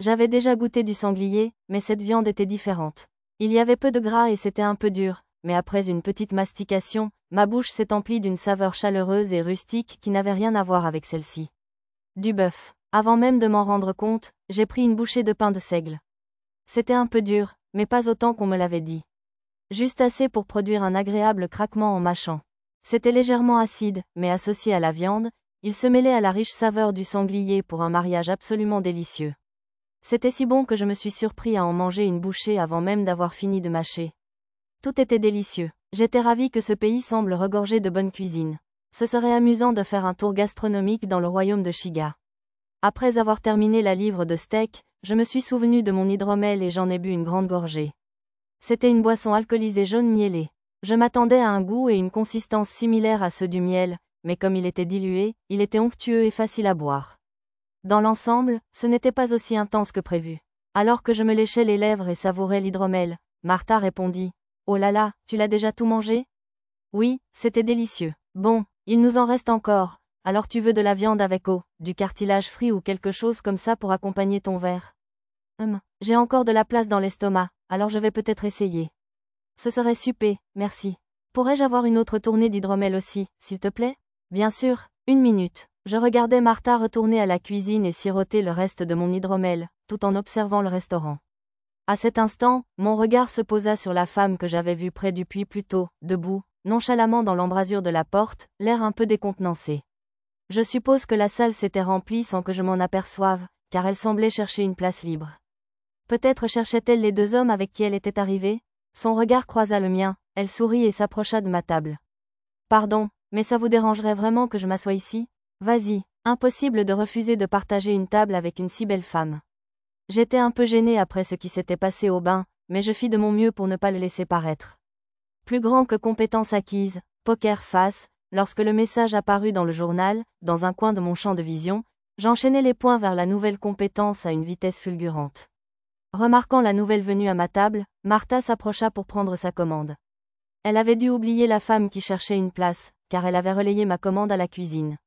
J'avais déjà goûté du sanglier, mais cette viande était différente. Il y avait peu de gras et c'était un peu dur, mais après une petite mastication, ma bouche s'est emplie d'une saveur chaleureuse et rustique qui n'avait rien à voir avec celle-ci. Du bœuf. Avant même de m'en rendre compte, j'ai pris une bouchée de pain de seigle. C'était un peu dur, mais pas autant qu'on me l'avait dit. Juste assez pour produire un agréable craquement en mâchant. C'était légèrement acide, mais associé à la viande, il se mêlait à la riche saveur du sanglier pour un mariage absolument délicieux. C'était si bon que je me suis surpris à en manger une bouchée avant même d'avoir fini de mâcher. Tout était délicieux. J'étais ravi que ce pays semble regorger de bonne cuisine. Ce serait amusant de faire un tour gastronomique dans le royaume de Shiga. Après avoir terminé la livre de steak, je me suis souvenu de mon hydromel et j'en ai bu une grande gorgée. C'était une boisson alcoolisée jaune mielée. Je m'attendais à un goût et une consistance similaires à ceux du miel, mais comme il était dilué, il était onctueux et facile à boire. Dans l'ensemble, ce n'était pas aussi intense que prévu. Alors que je me léchais les lèvres et savourais l'hydromel, Martha répondit. Oh là là, tu l'as déjà tout mangé? Oui, c'était délicieux. Bon, il nous en reste encore. Alors tu veux de la viande avec du cartilage frit ou quelque chose comme ça pour accompagner ton verre? J'ai encore de la place dans l'estomac, alors je vais peut-être essayer. Ce serait super, merci. Pourrais-je avoir une autre tournée d'hydromel aussi, s'il te plaît? Bien sûr, 1 minute. Je regardais Martha retourner à la cuisine et siroter le reste de mon hydromel, tout en observant le restaurant. À cet instant, mon regard se posa sur la femme que j'avais vue près du puits plus tôt, debout, nonchalamment dans l'embrasure de la porte, l'air un peu décontenancé. Je suppose que la salle s'était remplie sans que je m'en aperçoive, car elle semblait chercher une place libre. Peut-être cherchait-elle les 2 hommes avec qui elle était arrivée? Son regard croisa le mien, elle sourit et s'approcha de ma table. Pardon, mais ça vous dérangerait vraiment que je m'assoie ici? Vas-y, impossible de refuser de partager une table avec une si belle femme. J'étais un peu gênée après ce qui s'était passé au bain, mais je fis de mon mieux pour ne pas le laisser paraître. Plus grand que compétence acquise, poker face, lorsque le message apparut dans le journal, dans un coin de mon champ de vision, j'enchaînais les points vers la nouvelle compétence à une vitesse fulgurante. Remarquant la nouvelle venue à ma table, Martha s'approcha pour prendre sa commande. Elle avait dû oublier la femme qui cherchait une place, car elle avait relayé ma commande à la cuisine.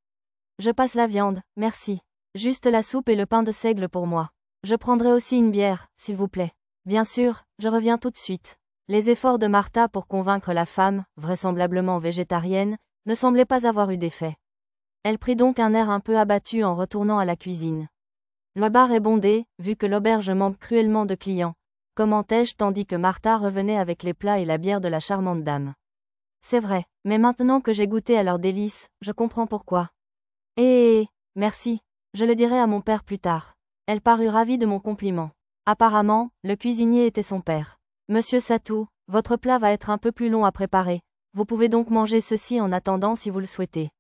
Je passe la viande, merci. Juste la soupe et le pain de seigle pour moi. Je prendrai aussi une bière, s'il vous plaît. Bien sûr, je reviens tout de suite. Les efforts de Martha pour convaincre la femme, vraisemblablement végétarienne, ne semblaient pas avoir eu d'effet. Elle prit donc un air un peu abattu en retournant à la cuisine. Le bar est bondé, vu que l'auberge manque cruellement de clients, commentai-je tandis que Martha revenait avec les plats et la bière de la charmante dame. C'est vrai, mais maintenant que j'ai goûté à leurs délices, je comprends pourquoi. Merci, je le dirai à mon père plus tard. Elle parut ravie de mon compliment. Apparemment, le cuisinier était son père. Monsieur Satou, votre plat va être un peu plus long à préparer. Vous pouvez donc manger ceci en attendant si vous le souhaitez.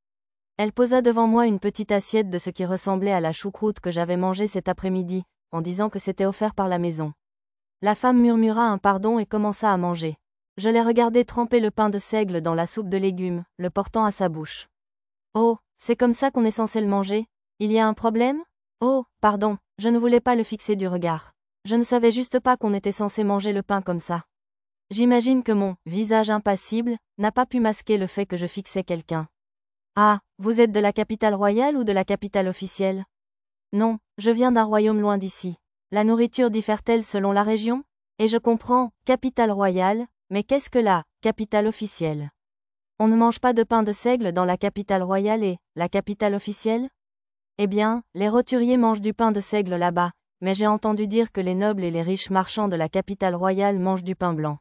Elle posa devant moi une petite assiette de ce qui ressemblait à la choucroute que j'avais mangée cet après-midi, en disant que c'était offert par la maison. La femme murmura un pardon et commença à manger. Je l'ai regardé tremper le pain de seigle dans la soupe de légumes, le portant à sa bouche. Oh, c'est comme ça qu'on est censé le manger? Il y a un problème? Oh, pardon, je ne voulais pas le fixer du regard. Je ne savais juste pas qu'on était censé manger le pain comme ça. J'imagine que mon visage impassible n'a pas pu masquer le fait que je fixais quelqu'un. Ah, vous êtes de la capitale royale ou de la capitale officielle? Non, je viens d'un royaume loin d'ici. La nourriture diffère-t-elle selon la région? Et je comprends, capitale royale, mais qu'est-ce que la capitale officielle? On ne mange pas de pain de seigle dans la capitale royale et la capitale officielle? Eh bien, les roturiers mangent du pain de seigle là-bas, mais j'ai entendu dire que les nobles et les riches marchands de la capitale royale mangent du pain blanc.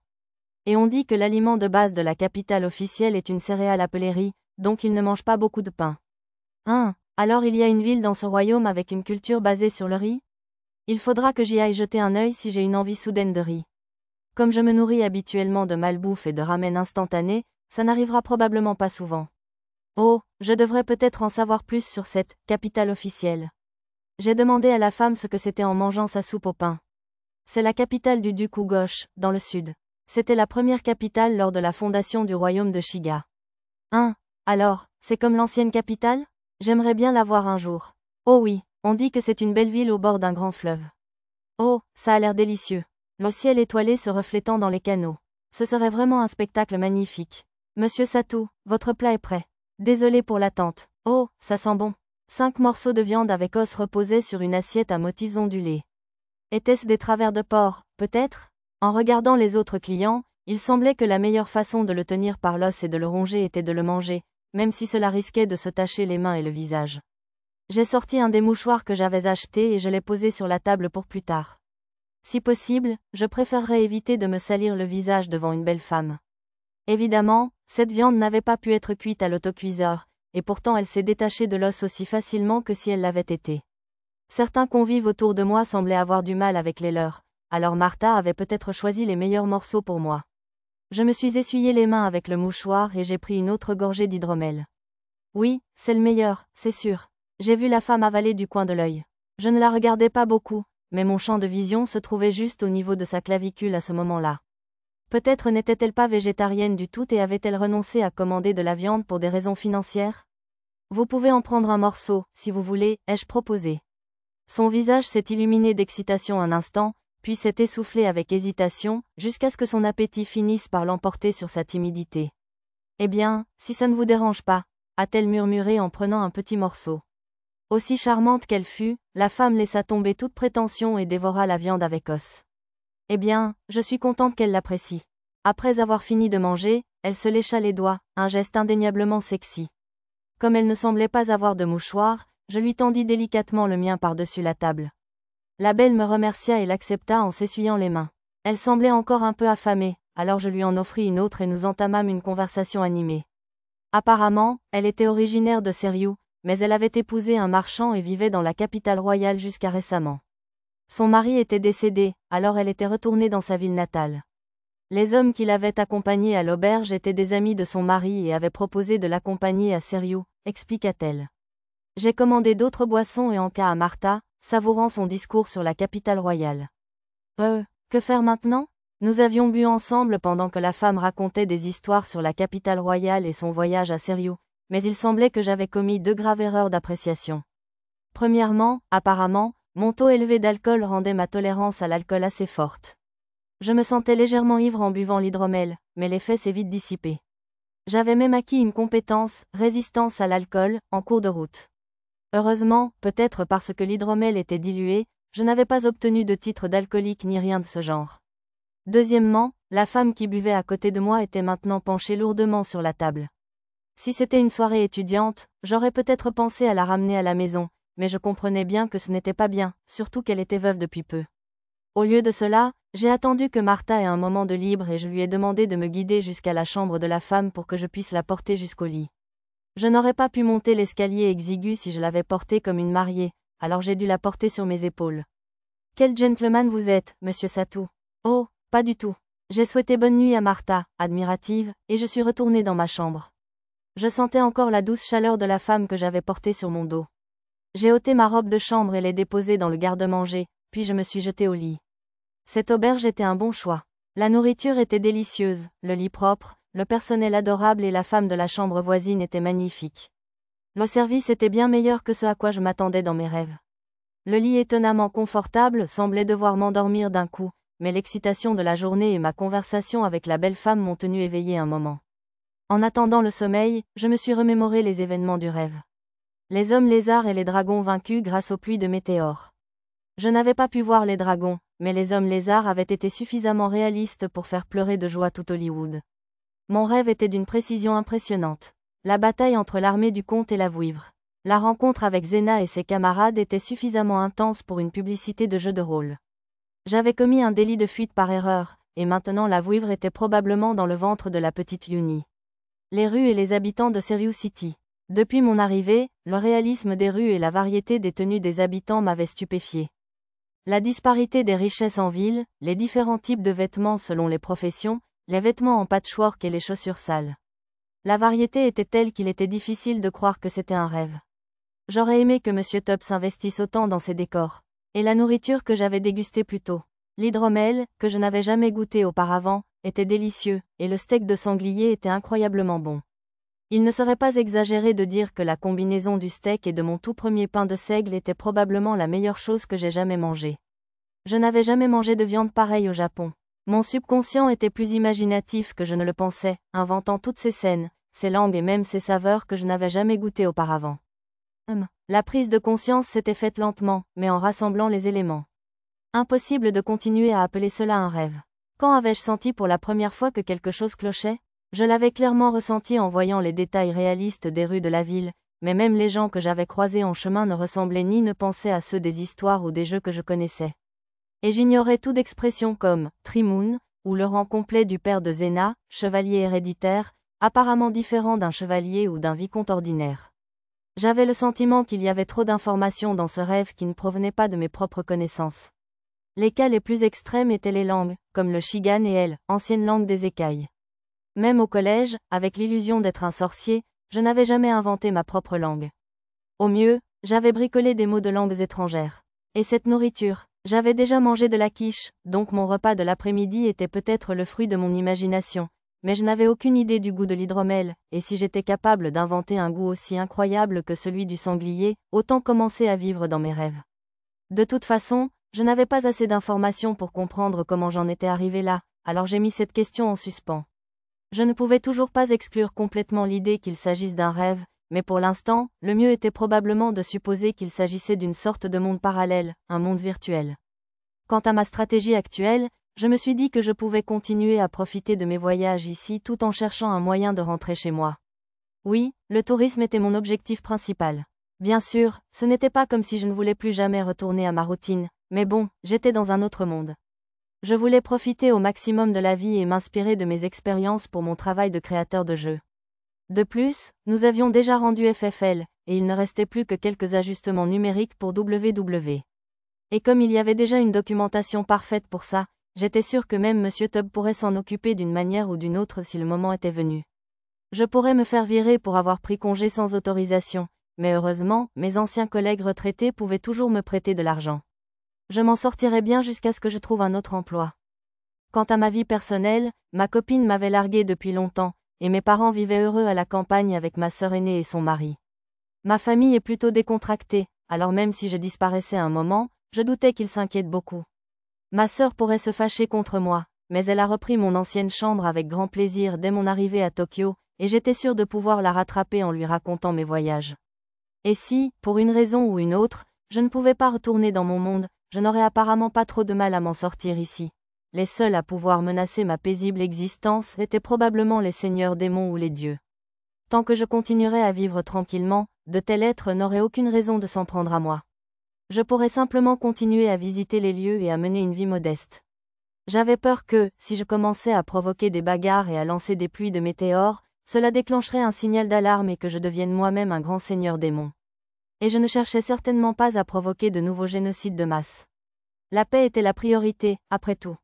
Et on dit que l'aliment de base de la capitale officielle est une céréale appelée riz, donc ils ne mangent pas beaucoup de pain. Hein, alors il y a une ville dans ce royaume avec une culture basée sur le riz? Il faudra que j'y aille jeter un œil si j'ai une envie soudaine de riz. Comme je me nourris habituellement de malbouffe et de ramen instantané, ça n'arrivera probablement pas souvent. Oh, je devrais peut-être en savoir plus sur cette capitale officielle. J'ai demandé à la femme ce que c'était en mangeant sa soupe au pain. C'est la capitale du duc Ughosh, dans le sud. C'était la première capitale lors de la fondation du royaume de Shiga. Hein, alors, c'est comme l'ancienne capitale? J'aimerais bien la voir un jour. Oh oui, on dit que c'est une belle ville au bord d'un grand fleuve. Oh, ça a l'air délicieux. Le ciel étoilé se reflétant dans les canaux. Ce serait vraiment un spectacle magnifique. Monsieur Satou, votre plat est prêt. Désolé pour l'attente. Oh, ça sent bon. 5 morceaux de viande avec os reposaient sur une assiette à motifs ondulés. Étaient-ce des travers de porc, peut-être? En regardant les autres clients, il semblait que la meilleure façon de le tenir par l'os et de le ronger était de le manger, même si cela risquait de se tacher les mains et le visage. J'ai sorti un des mouchoirs que j'avais acheté et je l'ai posé sur la table pour plus tard. Si possible, je préférerais éviter de me salir le visage devant une belle femme. Évidemment, cette viande n'avait pas pu être cuite à l'autocuiseur, et pourtant elle s'est détachée de l'os aussi facilement que si elle l'avait été. Certains convives autour de moi semblaient avoir du mal avec les leurs, alors Martha avait peut-être choisi les meilleurs morceaux pour moi. Je me suis essuyé les mains avec le mouchoir et j'ai pris une autre gorgée d'hydromel. Oui, c'est le meilleur, c'est sûr. J'ai vu la femme avaler du coin de l'œil. Je ne la regardais pas beaucoup, mais mon champ de vision se trouvait juste au niveau de sa clavicule à ce moment-là. Peut-être n'était-elle pas végétarienne du tout et avait-elle renoncé à commander de la viande pour des raisons financières? Vous pouvez en prendre un morceau, si vous voulez, ai-je proposé. Son visage s'est illuminé d'excitation un instant, puis s'est essoufflé avec hésitation, jusqu'à ce que son appétit finisse par l'emporter sur sa timidité. Eh bien, si ça ne vous dérange pas, a-t-elle murmuré en prenant un petit morceau. Aussi charmante qu'elle fut, la femme laissa tomber toute prétention et dévora la viande avec os. Eh bien, je suis contente qu'elle l'apprécie. Après avoir fini de manger, elle se lécha les doigts, un geste indéniablement sexy. Comme elle ne semblait pas avoir de mouchoir, je lui tendis délicatement le mien par-dessus la table. La belle me remercia et l'accepta en s'essuyant les mains. Elle semblait encore un peu affamée, alors je lui en offris une autre et nous entamâmes une conversation animée. Apparemment, elle était originaire de Seriou, mais elle avait épousé un marchand et vivait dans la capitale royale jusqu'à récemment. Son mari était décédé, alors elle était retournée dans sa ville natale. Les hommes qui l'avaient accompagnée à l'auberge étaient des amis de son mari et avaient proposé de l'accompagner à Seriou, expliqua-t-elle. J'ai commandé d'autres boissons et encas à Martha, savourant son discours sur la capitale royale. Que faire maintenant? Nous avions bu ensemble pendant que la femme racontait des histoires sur la capitale royale et son voyage à Seriou, mais il semblait que j'avais commis 2 graves erreurs d'appréciation. Premièrement, apparemment, mon taux élevé d'alcool rendait ma tolérance à l'alcool assez forte. Je me sentais légèrement ivre en buvant l'hydromel, mais l'effet s'est vite dissipé. J'avais même acquis une compétence, résistance à l'alcool, en cours de route. Heureusement, peut-être parce que l'hydromel était dilué, je n'avais pas obtenu de titre d'alcoolique ni rien de ce genre. Deuxièmement, la femme qui buvait à côté de moi était maintenant penchée lourdement sur la table. Si c'était une soirée étudiante, j'aurais peut-être pensé à la ramener à la maison, mais je comprenais bien que ce n'était pas bien, surtout qu'elle était veuve depuis peu. Au lieu de cela, j'ai attendu que Martha ait un moment de libre et je lui ai demandé de me guider jusqu'à la chambre de la femme pour que je puisse la porter jusqu'au lit. Je n'aurais pas pu monter l'escalier exigu si je l'avais portée comme une mariée, alors j'ai dû la porter sur mes épaules. Quel gentleman vous êtes, monsieur Satou. Oh, pas du tout. J'ai souhaité bonne nuit à Martha, admirative, et je suis retournée dans ma chambre. Je sentais encore la douce chaleur de la femme que j'avais portée sur mon dos. J'ai ôté ma robe de chambre et l'ai déposée dans le garde-manger, puis je me suis jetée au lit. Cette auberge était un bon choix. La nourriture était délicieuse, le lit propre, le personnel adorable et la femme de la chambre voisine était magnifique. Le service était bien meilleur que ce à quoi je m'attendais dans mes rêves. Le lit étonnamment confortable semblait devoir m'endormir d'un coup, mais l'excitation de la journée et ma conversation avec la belle femme m'ont tenu éveillé un moment. En attendant le sommeil, je me suis remémoré les événements du rêve. Les hommes lézards et les dragons vaincus grâce aux pluies de météores. Je n'avais pas pu voir les dragons, mais les hommes lézards avaient été suffisamment réalistes pour faire pleurer de joie tout Hollywood. Mon rêve était d'une précision impressionnante. La bataille entre l'armée du comte et la vouivre. La rencontre avec Xena et ses camarades était suffisamment intense pour une publicité de jeu de rôle. J'avais commis un délit de fuite par erreur, et maintenant la vouivre était probablement dans le ventre de la petite Yuni. Les rues et les habitants de Serious City. Depuis mon arrivée, le réalisme des rues et la variété des tenues des habitants m'avaient stupéfié. La disparité des richesses en ville, les différents types de vêtements selon les professions, les vêtements en patchwork et les chaussures sales. La variété était telle qu'il était difficile de croire que c'était un rêve. J'aurais aimé que M. Tubb s'investisse autant dans ses décors. Et la nourriture que j'avais dégustée plus tôt. L'hydromel, que je n'avais jamais goûté auparavant, était délicieux, et le steak de sanglier était incroyablement bon. Il ne serait pas exagéré de dire que la combinaison du steak et de mon tout premier pain de seigle était probablement la meilleure chose que j'ai jamais mangée. Je n'avais jamais mangé de viande pareille au Japon. Mon subconscient était plus imaginatif que je ne le pensais, inventant toutes ces scènes, ces langues et même ces saveurs que je n'avais jamais goûtées auparavant. La prise de conscience s'était faite lentement, mais en rassemblant les éléments. Impossible de continuer à appeler cela un rêve. Quand avais-je senti pour la première fois que quelque chose clochait? Je l'avais clairement ressenti en voyant les détails réalistes des rues de la ville, mais même les gens que j'avais croisés en chemin ne ressemblaient ni ne pensaient à ceux des histoires ou des jeux que je connaissais. Et j'ignorais tout d'expressions comme « Trimoun » ou le rang complet du père de Xena, chevalier héréditaire, apparemment différent d'un chevalier ou d'un vicomte ordinaire. J'avais le sentiment qu'il y avait trop d'informations dans ce rêve qui ne provenaient pas de mes propres connaissances. Les cas les plus extrêmes étaient les langues, comme le Shigan et elle, ancienne langue des écailles. Même au collège, avec l'illusion d'être un sorcier, je n'avais jamais inventé ma propre langue. Au mieux, j'avais bricolé des mots de langues étrangères. Et cette nourriture, j'avais déjà mangé de la quiche, donc mon repas de l'après-midi était peut-être le fruit de mon imagination. Mais je n'avais aucune idée du goût de l'hydromel, et si j'étais capable d'inventer un goût aussi incroyable que celui du sanglier, autant commencer à vivre dans mes rêves. De toute façon, je n'avais pas assez d'informations pour comprendre comment j'en étais arrivé là, alors j'ai mis cette question en suspens. Je ne pouvais toujours pas exclure complètement l'idée qu'il s'agisse d'un rêve, mais pour l'instant, le mieux était probablement de supposer qu'il s'agissait d'une sorte de monde parallèle, un monde virtuel. Quant à ma stratégie actuelle, je me suis dit que je pouvais continuer à profiter de mes voyages ici tout en cherchant un moyen de rentrer chez moi. Oui, le tourisme était mon objectif principal. Bien sûr, ce n'était pas comme si je ne voulais plus jamais retourner à ma routine, mais bon, j'étais dans un autre monde. Je voulais profiter au maximum de la vie et m'inspirer de mes expériences pour mon travail de créateur de jeux. De plus, nous avions déjà rendu FFL, et il ne restait plus que quelques ajustements numériques pour WW. Et comme il y avait déjà une documentation parfaite pour ça, j'étais sûr que même M. Tubb pourrait s'en occuper d'une manière ou d'une autre si le moment était venu. Je pourrais me faire virer pour avoir pris congé sans autorisation, mais heureusement, mes anciens collègues retraités pouvaient toujours me prêter de l'argent. Je m'en sortirais bien jusqu'à ce que je trouve un autre emploi. Quant à ma vie personnelle, ma copine m'avait larguée depuis longtemps, et mes parents vivaient heureux à la campagne avec ma sœur aînée et son mari. Ma famille est plutôt décontractée, alors même si je disparaissais un moment, je doutais qu'ils s'inquiètent beaucoup. Ma sœur pourrait se fâcher contre moi, mais elle a repris mon ancienne chambre avec grand plaisir dès mon arrivée à Tokyo, et j'étais sûr de pouvoir la rattraper en lui racontant mes voyages. Et si, pour une raison ou une autre, je ne pouvais pas retourner dans mon monde, je n'aurais apparemment pas trop de mal à m'en sortir ici. Les seuls à pouvoir menacer ma paisible existence étaient probablement les seigneurs démons ou les dieux. Tant que je continuerais à vivre tranquillement, de tels êtres n'auraient aucune raison de s'en prendre à moi. Je pourrais simplement continuer à visiter les lieux et à mener une vie modeste. J'avais peur que, si je commençais à provoquer des bagarres et à lancer des pluies de météores, cela déclencherait un signal d'alarme et que je devienne moi-même un grand seigneur démon. Et je ne cherchais certainement pas à provoquer de nouveaux génocides de masse. La paix était la priorité, après tout.